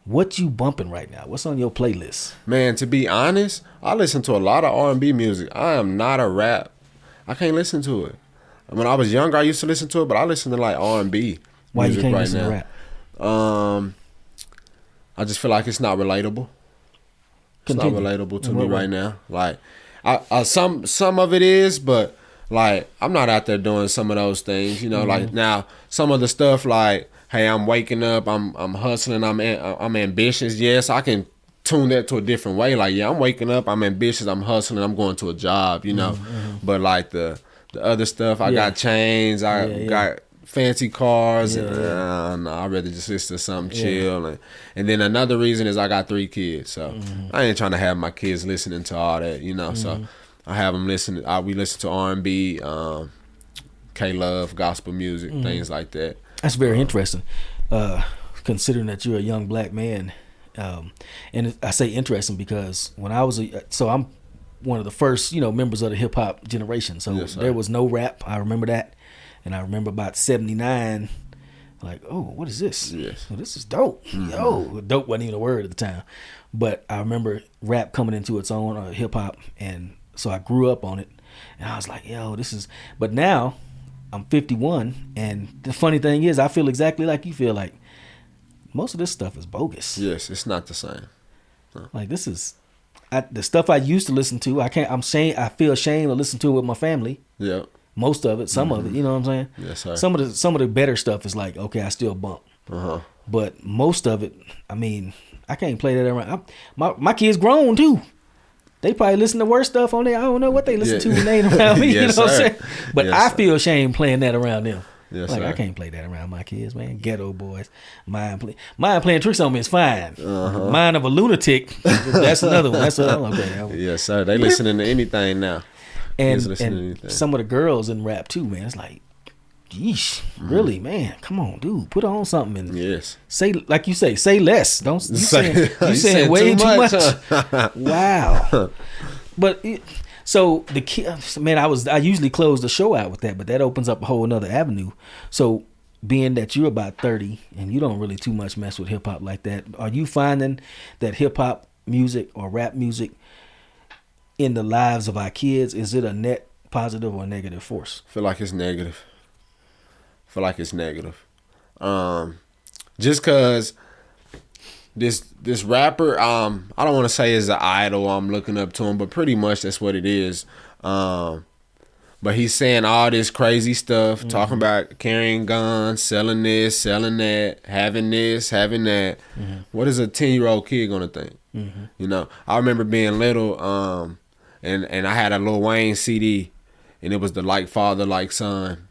What you bumping right now? What's on your playlist? Man, to be honest, I listen to a lot of R&B music. I am not a rap. I can't listen to it. When I was younger, I used to listen to it, but I listen to like R&B. Why you can't right listen now. to rap? I just feel like it's not relatable. It's not relatable to me right now. Like, some of it is, but like, I'm not out there doing some of those things, like now some of the stuff like, hey, I'm waking up, I'm hustling, I'm ambitious. Yes, I can tune that to a different way. Like, yeah, I'm waking up, I'm ambitious, I'm hustling, I'm going to a job, But like the other stuff, I got chains, I got fancy cars, and I'd rather just listen to something chill. And then another reason is I got 3 kids, so I ain't trying to have my kids listening to all that, so I have them listen. We listen to R&B, K-Love, gospel music, things like that. That's very interesting, considering that you're a young black man. And I say interesting because when I was I'm one of the first, members of the hip hop generation. So there was no rap. I remember that, and I remember about '79. Like, oh, what is this? Yes. Oh, this is dope. Yo, dope wasn't even a word at the time, but I remember rap coming into its own, hip hop, and so I grew up on it, and I was like, yo, this is. But now I'm 51, and the funny thing is, I feel exactly like you feel. Like most of this stuff is bogus. Yes, it's not the same. No. Like this is the stuff I used to listen to. I feel ashamed to listen to it with my family. Yeah. Most of it, some of it, you know what I'm saying? Yes, sir. Some of the better stuff is like, okay, I still bump. But most of it, I mean, I can't play that around. My kids grown too. They probably listen to worse stuff on there. I don't know what they listen to when they ain't around me. Yes, you know what I'm saying? But yes, I feel ashamed playing that around them. Yes, like sir. I can't play that around my kids, man. Ghetto boys. Mine playing tricks on me is fine. Mine of a lunatic, that's another one. That's okay. Yes, sir. They listening to anything now. And some of the girls in rap too, man. It's like Yeesh, really, man. Come on, dude. Put on something and Yes. say, like you say less. Don't you Say- you saying way too much. huh? Wow. But so the kid, man, I usually close the show out with that, but that opens up a whole another avenue. So being that you're about 30 and you don't really too much mess with hip hop like that, are you finding that hip hop music or rap music in the lives of our kids, is it a net positive or negative force? I feel like it's negative. Just cause this rapper, I don't want to say is an idol, I'm looking up to him, but pretty much that's what it is. But he's saying all this crazy stuff, talking about carrying guns, selling this, selling that, having this, having that. What is a 10-year-old kid gonna think? You know, I remember being little, and I had a Lil Wayne CD, and it was the Like Father, Like Son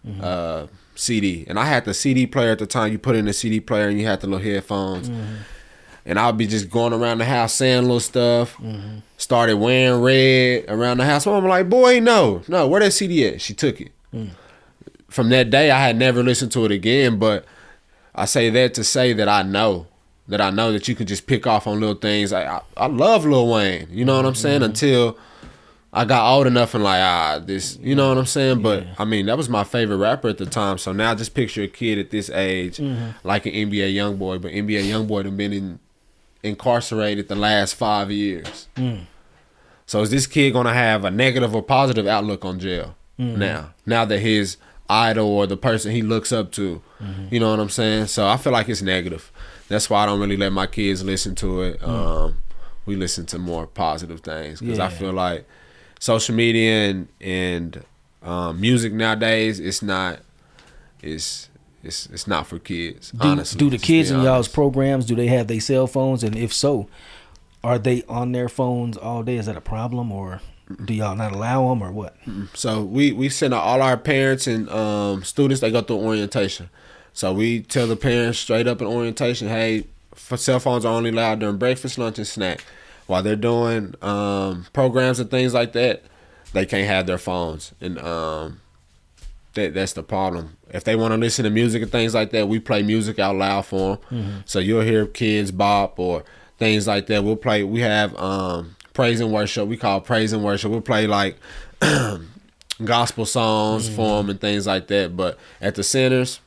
CD, and I had the CD player at the time. You put in the CD player and you had the little headphones, and I'll be just going around the house saying little stuff. Started wearing red around the house. Mom was like, "Boy, no, where that CD at?" She took it. From that day, I had never listened to it again. But I say that to say that I know that you can just pick off on little things. I love Lil Wayne. You know what I'm saying? Until I got old enough and like, this, you know what I'm saying? But, I mean, that was my favorite rapper at the time. So now just picture a kid at this age like an NBA YoungBoy. But NBA YoungBoy done been incarcerated the last 5 years. So is this kid going to have a negative or positive outlook on jail now that his idol or the person he looks up to, you know what I'm saying? So I feel like it's negative. That's why I don't really let my kids listen to it. We listen to more positive things because I feel like social media and music nowadays, it's not for kids. Honestly, do the kids in y'all's programs, do they have their cell phones? And if so, are they on their phones all day? Is that a problem, or do y'all not allow them, or what? So we send out all our parents and students. They go through orientation. So we tell the parents straight up in orientation, hey, cell phones are only allowed during breakfast, lunch, and snack. While they're doing programs and things like that, they can't have their phones. And that's the problem. If they want to listen to music and things like that, we play music out loud for them. So you'll hear kids bop or things like that. We have praise and worship. We call praise and worship. We'll play like gospel songs for them and things like that. But at the centers,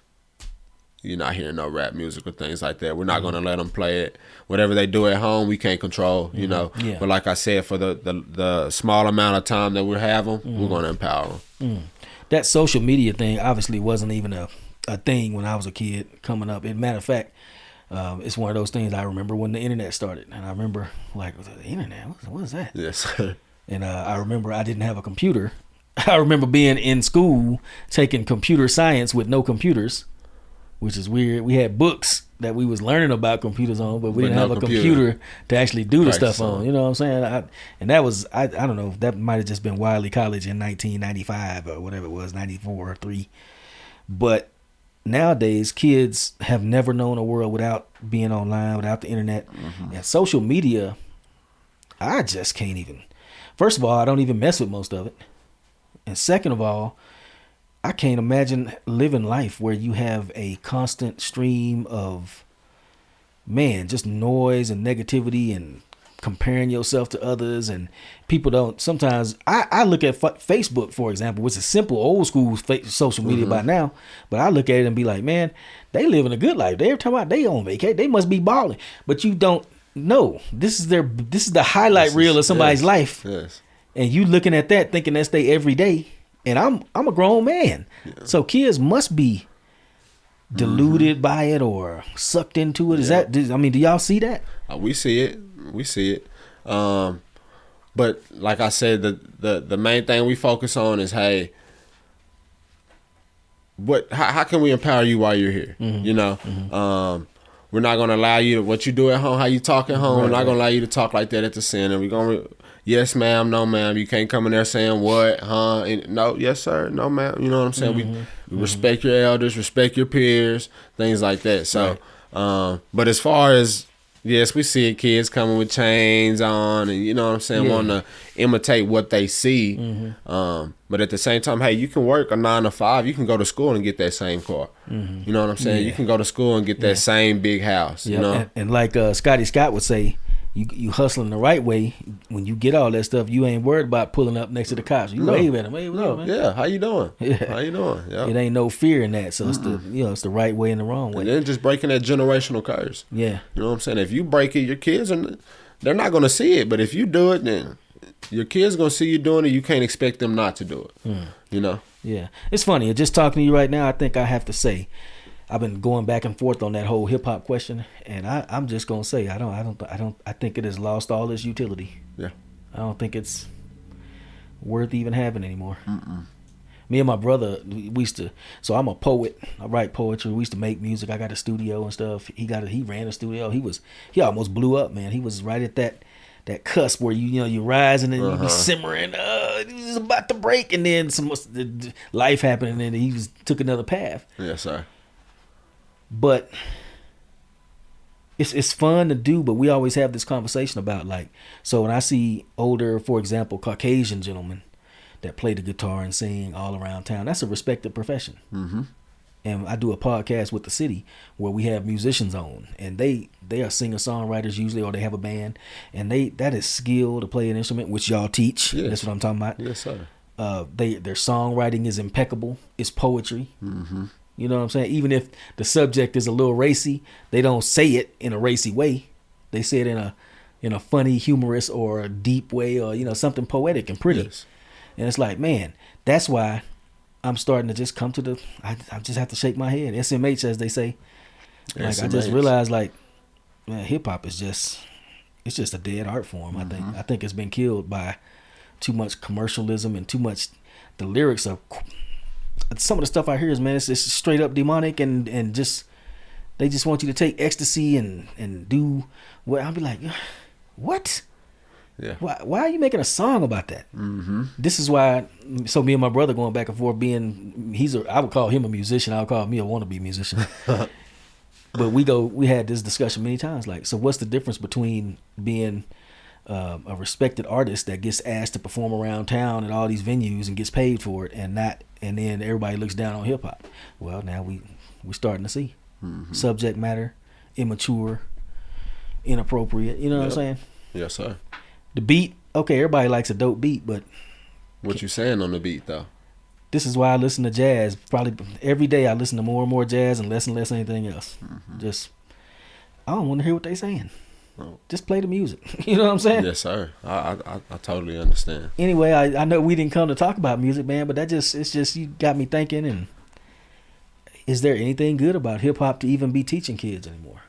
you're not hearing no rap music or things like that. We're not going to let them play it. Whatever they do at home, we can't control, you know. Yeah. But like I said, for the small amount of time that we have them, we're going to empower them. That social media thing obviously wasn't even a thing when I was a kid coming up. As a matter of fact, it's one of those things I remember when the internet started. And I remember, like, the internet? What is that? Yes. And I remember I didn't have a computer. I remember being in school taking computer science with no computers, which is weird. We had books that we was learning about computers on, but we didn't have a computer to actually do the stuff on. You know what I'm saying? And that was, I don't know, that might have just been Wiley College in 1995 or whatever it was, 94 or 3. But nowadays, kids have never known a world without being online, without the internet. And social media, I just can't even. First of all, I don't even mess with most of it. And second of all, I can't imagine living life where you have a constant stream of, just noise and negativity and comparing yourself to others. And people don't, sometimes, I look at Facebook, for example, which is simple, old school social media by now, but I look at it and be like, man, they living a good life. They're talking about they on vacation. They must be balling. But you don't know. This is the highlight reel of somebody's life. Yes. And you looking at that thinking that's their every day. And I'm a grown man. Yeah. So kids must be deluded by it or sucked into it. Is that, do y'all see that? We see it. But like I said, the main thing we focus on is, hey, how can we empower you while you're here? You know, we're not going to allow you to, what you do at home, how you talk at home. We're not going to allow you to talk like that at the center. We're going to, yes, ma'am, no, ma'am. You can't come in there saying what, huh? And, no, yes, sir, no, ma'am. You know what I'm saying? We respect your elders, respect your peers, things like that. So, but as far as Yes, we see it, kids coming with chains on, and you know what I'm saying, want to imitate what they see. But at the same time, hey, you can work a 9 to 5. You can go to school and get that same car. You know what I'm saying? You can go to school and get that same big house. You know, and like Scotty Scott would say, you hustling the right way. When you get all that stuff, you ain't worried about pulling up next to the cops. You wave at them. Hey, what's up, man? Yeah, how you doing? How you doing? Yeah. It ain't no fear in that. So it's it's the right way and the wrong way. And then just breaking that generational curse. Yeah. You know what I'm saying? If you break it, your kids they're not gonna see it. But if you do it, then your kids gonna see you doing it. You can't expect them not to do it. You know? Yeah. It's funny. Just talking to you right now, I think I have to say, I've been going back and forth on that whole hip hop question, and I'm just gonna say I think it has lost all its utility. Yeah. I don't think it's worth even having anymore. Me and my brother, we used to. So I'm a poet. I write poetry. We used to make music. I got a studio and stuff. He ran a studio. He almost blew up, man. He was right at that cusp where you rise and then you be simmering. He was about to break, and then some life happened, and then he took another path. Yes, sir. But it's fun to do, but we always have this conversation about, like, so when I see older, for example, Caucasian gentlemen that play the guitar and sing all around town, that's a respected profession. And I do a podcast with the city where we have musicians on, and they are singer-songwriters usually, or they have a band, and that is skill to play an instrument, which y'all teach. Yes. That's what I'm talking about. Yes, sir. Their songwriting is impeccable. It's poetry. You know what I'm saying? Even if the subject is a little racy, they don't say it in a racy way. They say it in a funny, humorous, or a deep way, or something poetic and pretty. Yes. And it's like, man, that's why I'm starting to just come to I just have to shake my head. SMH, as they say. Like, SMH. I just realized, like, man, hip hop is it's just a dead art form. I think it's been killed by too much commercialism and too much. The lyrics are. Some of the stuff I hear is, man, it's straight up demonic, and just they just want you to take ecstasy and do what. I'll be like, what? Yeah. Why are you making a song about that? This is why. So me and my brother going back and forth. I would call him a musician. I would call me a wannabe musician. But we had this discussion many times. Like, so what's the difference between being a respected artist that gets asked to perform around town at all these venues and gets paid for it, and then everybody looks down on hip hop? Well, now we're starting to see subject matter, immature, inappropriate. You know what I'm saying? Yes, sir. The beat, okay, everybody likes a dope beat, but what you saying on the beat though? This is why I listen to jazz. Probably every day I listen to more and more jazz and less anything else. Just I don't want to hear what they saying. Oh. Just play the music. You know what I'm saying? Yes, sir. I totally understand. Anyway, I know we didn't come to talk about music, man, but it's just you got me thinking. And is there anything good about hip hop to even be teaching kids anymore?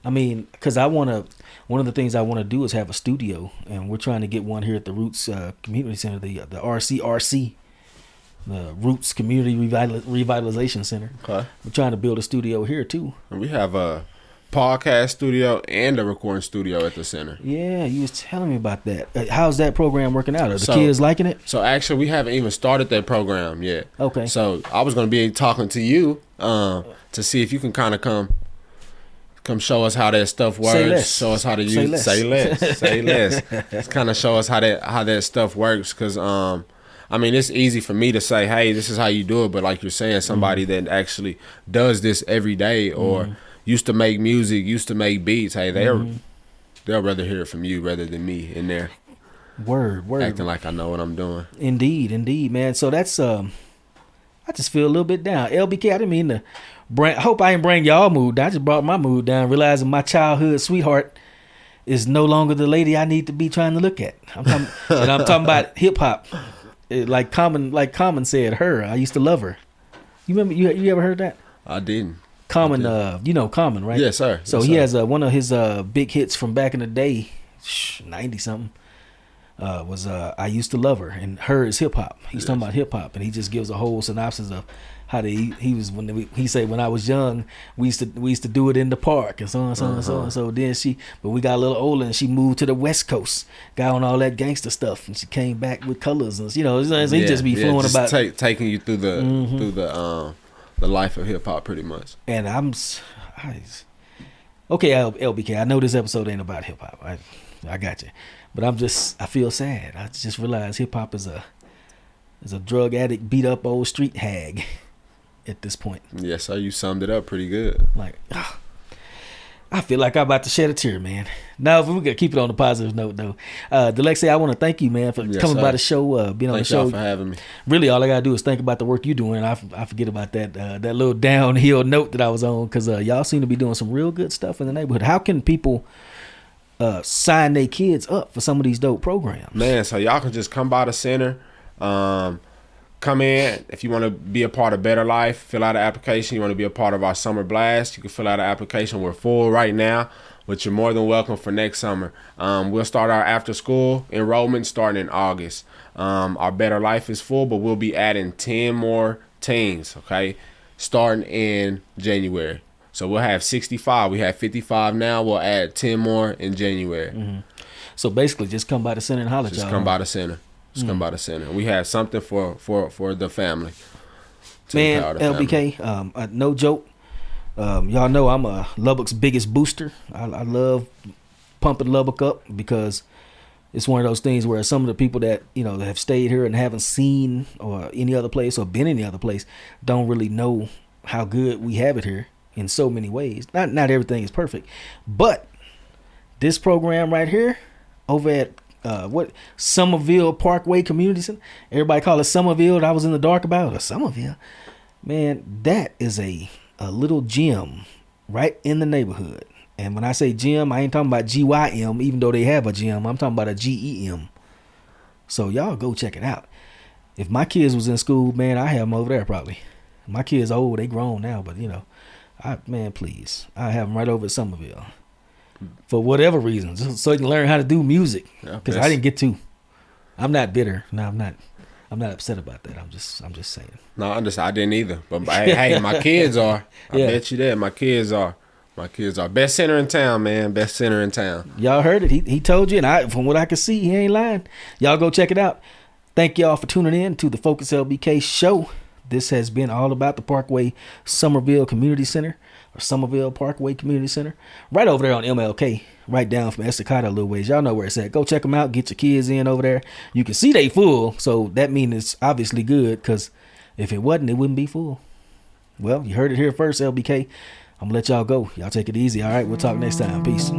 I mean, because one of the things I want to do is have a studio, and we're trying to get one here at the Roots Community Center, the RCRC, the Roots Community Revitalization Center. Okay. We're trying to build a studio here too. And we have a podcast studio and a recording studio at the center. Yeah, you was telling me about that. How's that program working out? Are the kids liking it? So actually, we haven't even started that program yet. Okay. So I was going to be talking to you to see if you can kind of come show us how that stuff works. Say less. Show us how to use. Say less. Just kind of show us how that stuff works, because I mean, it's easy for me to say, hey, this is how you do it, but like you're saying, somebody that actually does this every day, or used to make music, used to make beats, hey, they'll rather hear it from you rather than me in there. Word. Acting like I know what I'm doing. Indeed, man. So that's I just feel a little bit down. LBK, I didn't mean to I hope I didn't bring y'all mood down. I just brought my mood down, realizing my childhood sweetheart is no longer the lady I need to be trying to look at. I'm talking about hip hop. Like Common said, her. I used to love her. You remember? You ever heard that? I didn't. Common, you know Common, right? Yes, sir. So he has one of his big hits from back in the day, 90 something. Was I Used to Love Her, and her is hip hop. He's talking about hip hop, and he just gives a whole synopsis of how he was he said, when I was young, we used to do it in the park and so on, so then but we got a little older and she moved to the West Coast, got on all that gangster stuff, and she came back with colors, and he just be flowing just about taking you through the life of hip hop pretty much. And Okay, LBK. I know this episode ain't about hip hop. I got you, but I feel sad. I just realized hip hop is a drug addict, beat up old street hag at this point. Yes, so you summed it up pretty good. Like, I feel like I'm about to shed a tear, man. Now, if we gotta keep it on a positive note, though. Dalexae, I want to thank you, man, for coming by the show, being on the show. Thanks y'all for having me. Really, all I gotta do is think about the work you're doing. I forget about that little downhill note that I was on, because y'all seem to be doing some real good stuff in the neighborhood. How can people sign their kids up for some of these dope programs? Man, so y'all can just come by the center. Come in. If you want to be a part of Better Life, fill out an application. You want to be a part of our Summer Blast, you can fill out an application. We're full right now, but you're more than welcome for next summer. We'll start our after school enrollment starting in August. Our Better Life is full, but we'll be adding 10 more teams, okay, starting in January. So we'll have 65. We have 55 now. We'll add 10 more in January. Mm-hmm. So basically, just come by the center and holler at y'all. Just come by the center. Come by the center. We have something for the family. Man, LBK, no joke. Y'all know I'm Lubbock's biggest booster. I love pumping Lubbock up, because it's one of those things where some of the people that that have stayed here and haven't seen or any other place or been any other place don't really know how good we have it here in so many ways. Not everything is perfect, but this program right here over at Sommerville Parkway Community Center. Everybody call it Sommerville. I was in the dark about it. Sommerville. Man, that is a little gym right in the neighborhood. And when I say gym, I ain't talking about GYM, even though they have a gym. I'm talking about a GEM. So y'all go check it out. If my kids was in school, man, I have them over there probably. My kids are old. They grown now, but please. I have them right over at Sommerville. For whatever reasons, so you can learn how to do music. Because I didn't get to. I'm not bitter. No, I'm not upset about that. I'm just saying. No, I didn't either. But hey, my kids are. I bet you that. My kids are. Best center in town, man. Best center in town. Y'all heard it. He told you, and from what I could see, he ain't lying. Y'all go check it out. Thank y'all for tuning in to the Focus LBK show. This has been all about the Parkway Sommerville Community Center, or Sommerville Parkway Community Center, right over there on MLK, right down from Estacada a little ways. Y'all know where it's at. Go check them out. Get your kids in over there. You can see they full, so that means it's obviously good, because if it wasn't, it wouldn't be full. Well, you heard it here first, LBK. I'm going to let y'all go. Y'all take it easy, all right? We'll talk next time. Peace.